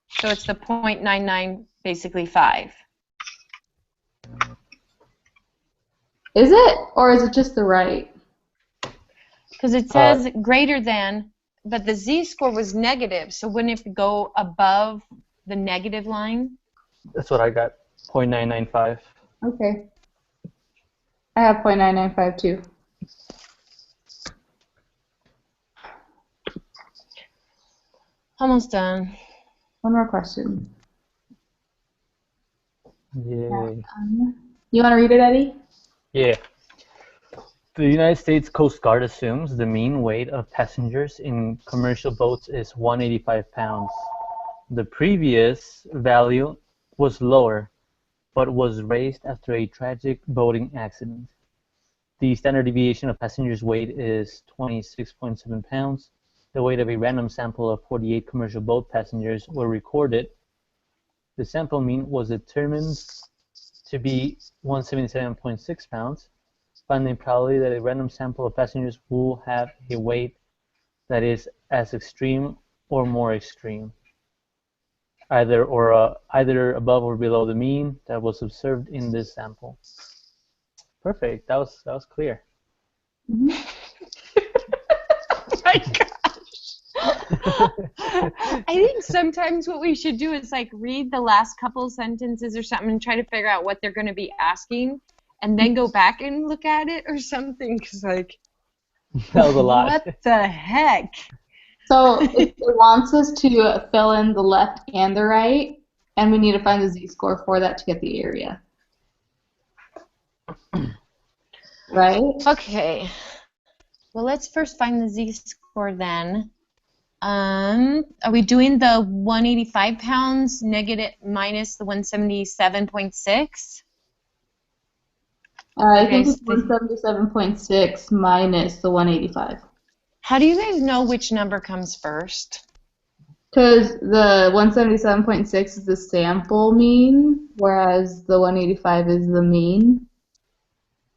so it's the 0.99, basically 5. Is it? Or is it just the right? Because it says greater than, but the z-score was negative, so wouldn't it go above the negative line? That's what I got. 0.995. Okay. I have 0.995 too. Almost done. One more question. Yay. You want to read it, Eddie? Yeah. The United States Coast Guard assumes the mean weight of passengers in commercial boats is 185 pounds. The previous value was lower, but was raised after a tragic boating accident. The standard deviation of passengers' weight is 26.7 pounds. The weight of a random sample of 48 commercial boat passengers were recorded. The sample mean was determined to be 177.6 pounds, finding probably that a random sample of passengers will have a weight that is as extreme or more extreme, either above or below the mean that was observed in this sample. Perfect. That was clear. My gosh. I think sometimes what we should do is like read the last couple sentences or something and try to figure out what they're going to be asking and then go back and look at it or something, because like That was a lot. what the heck? So it wants us to fill in the left and the right, and we need to find the z-score for that to get the area. Right? Okay. Well, let's first find the z-score then. Are we doing the 185 pounds negative minus the 177.6? I think it's 177.6 minus the 185. How do you guys know which number comes first? Because the 177.6 is the sample mean, whereas the 185 is the mean.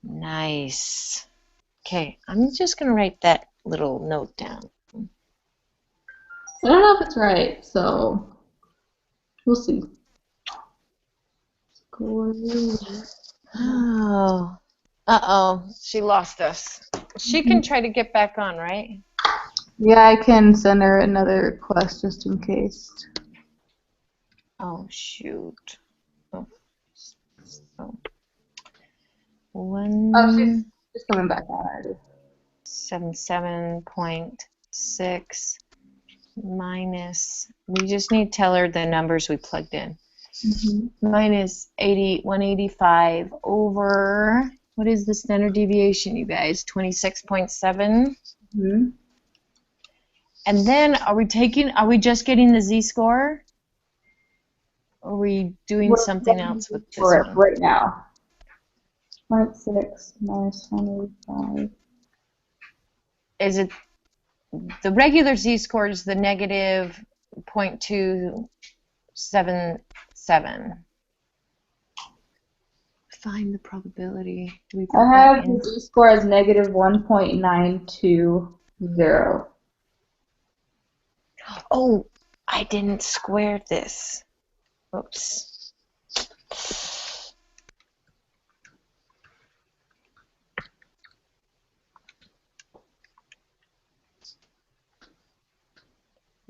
Nice. Okay, I'm just going to write that little note down. I don't know if it's right, so we'll see. Oh. Uh-oh, she lost us. She can try to get back on, right? Yeah, I can send her another request just in case. Oh, shoot. Oh. One. Oh, she's coming back on already. 77.6 minus, we just need to tell her the numbers we plugged in. Minus 185 over, what is the standard deviation, you guys? 26.7. And then are we just getting the z-score? Or are we doing something else with this one? Right now. 0.6 minus 185. Is it the regular z-score is the negative 0.277? Find the probability. Do we put I that have in? the z-score as negative 1.920. Oh, I didn't square this. Oops.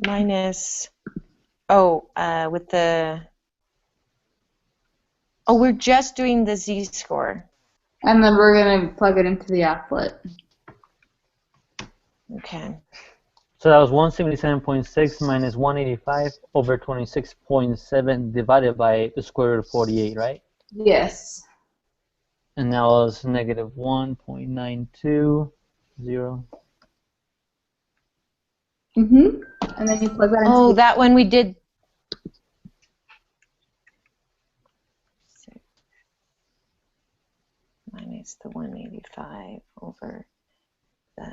Minus, with the, we're just doing the z-score. And then we're going to plug it into the applet. Okay. So that was 177.6 minus 185 over 26.7 divided by the square root of 48, right? Yes. And that was negative 1.920. And then you plug that into Oh, that one we did. Minus the 185 over the...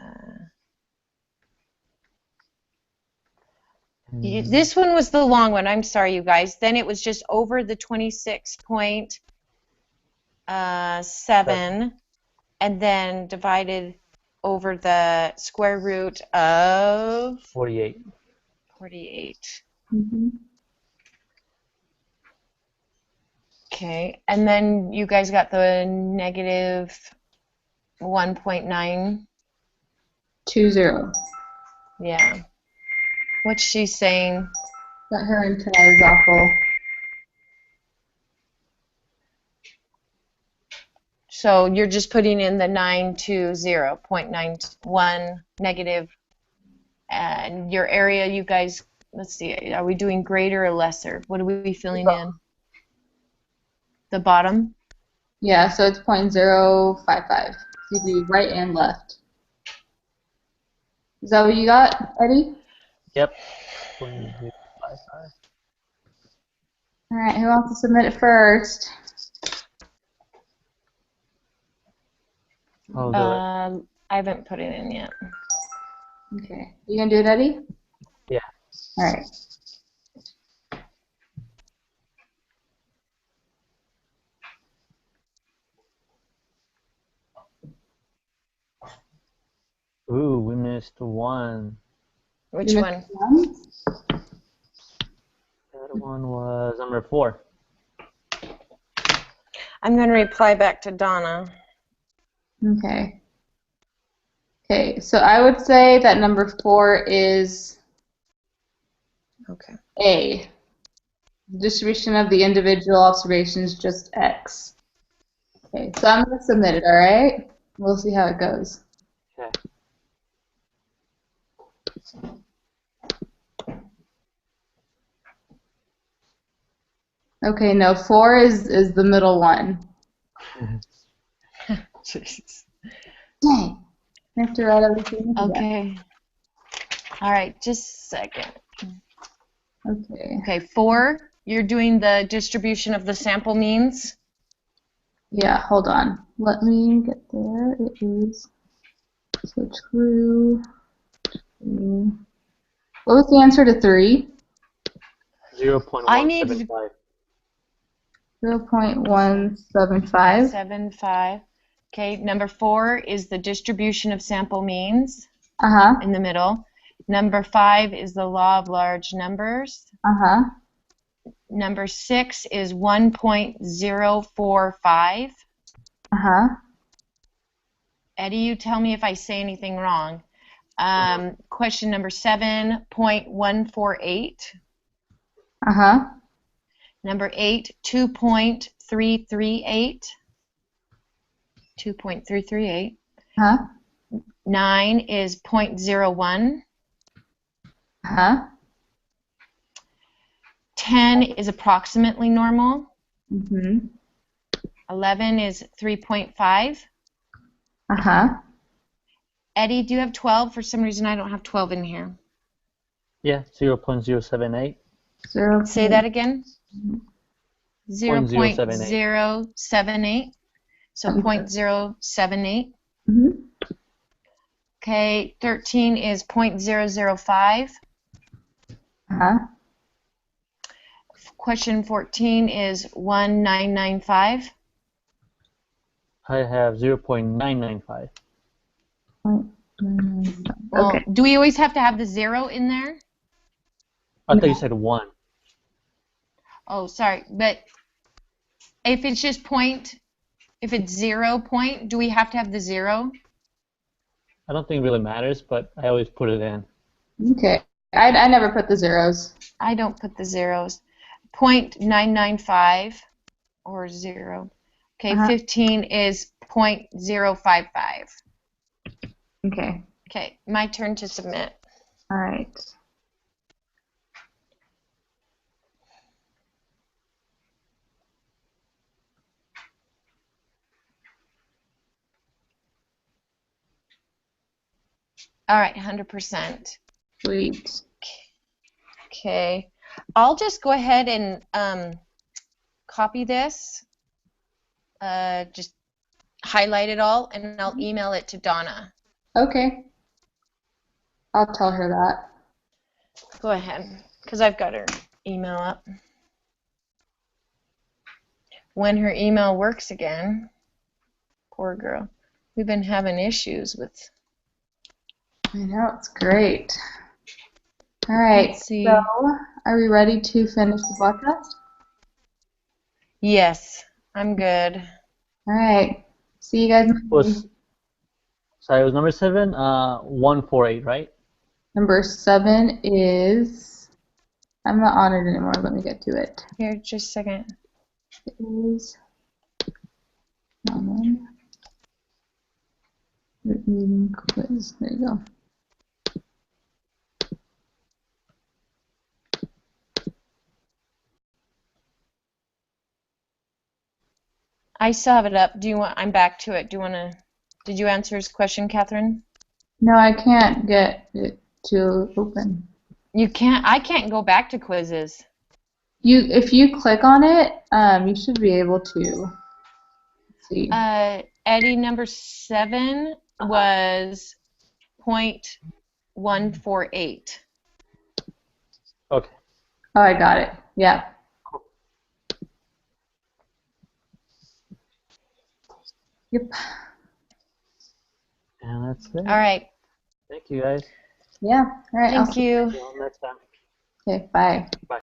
This one was the long one. I'm sorry, you guys. Then it was just over the 26.7 and then divided over the square root of 48. 48. Okay, and then you guys got the negative 1.920. Yeah. What's she saying? That her internet is awful. So you're just putting in the 920.91 negative, and your area, you guys, let's see, are we doing greater or lesser? What are we filling in? The bottom? Yeah, so it's 0.055. So you do right and left. Is that what you got, Eddie? Yep. 0.055. All right, who wants to submit it first? I'll do it. I haven't put it in yet. Okay. You gonna do it, Eddie? Yeah. All right. Ooh, we missed one. Which one? The other one was number 4. I'm going to reply back to Donna. Okay. Okay, so I would say that number 4 is Okay. A. The distribution of the individual observations just X. Okay, so I'm going to submit it, all right? We'll see how it goes. Okay. Okay, no, 4 is the middle one. Jeez. Dang. I have to write everything. Okay. All right, just a second. Okay. Okay, 4, you're doing the distribution of the sample means. Yeah, hold on. Let me get there. It is so true. What was the answer to 3? 0.175. 0.175. 75. Okay, number 4 is the distribution of sample means Uh-huh. in the middle. Number 5 is the law of large numbers. Uh-huh. Number 6 is 1.045. Uh-huh. Eddie, you tell me if I say anything wrong. Question number 7, 0.148. Uh-huh. Number 8, 2.338. 2.338. Uh-huh. 9 is 0.01. Uh-huh. 10 is approximately normal. Mm-hmm. 11 is 3.5. Uh-huh. Eddie, do you have 12? For some reason, I don't have 12 in here. Yeah, 0.078. Say that again. 0.078. 0.078. So 0.078. Mm-hmm. Okay, 13 is 0.005. Uh-huh. Question 14 is 1995. I have 0.995. Well, Okay. do we always have to have the 0 in there? I thought you said 1. Oh, sorry, but if it's just point, if it's 0 point, do we have to have the 0? I don't think it really matters, but I always put it in. Okay. I never put the zeros. I don't put the zeros. 0.995 or 0. Okay, 15 is 0.055. Okay. Okay, my turn to submit. All right. All right, 100%. Sweet. Okay, I'll just go ahead and copy this, just highlight it all, and I'll email it to Donna. Okay. I'll tell her that. Go ahead, because I've got her email up. When her email works again, poor girl. We've been having issues with. I know, it's great. All right. Let's see. So, are we ready to finish the podcast? Yes, I'm good. All right. See you guys next week. Sorry, it was number 7, 148, right? Number 7 is, I'm not on it anymore. Let me get to it. Here, just a second. It is, written quiz. There you go. I still have it up. Do you want? I'm back to it. Do you want to? Did you answer his question, Catherine? No, I can't get it to open. You can't. I can't go back to quizzes. If you click on it, you should be able to. Let's see. Eddie, number 7 was 0.148. Okay. Oh, I got it. Yeah. Yep. And that's it. All right. Thank you, guys. Yeah. All right. Thank you. See you all next time. Okay. Bye. Bye.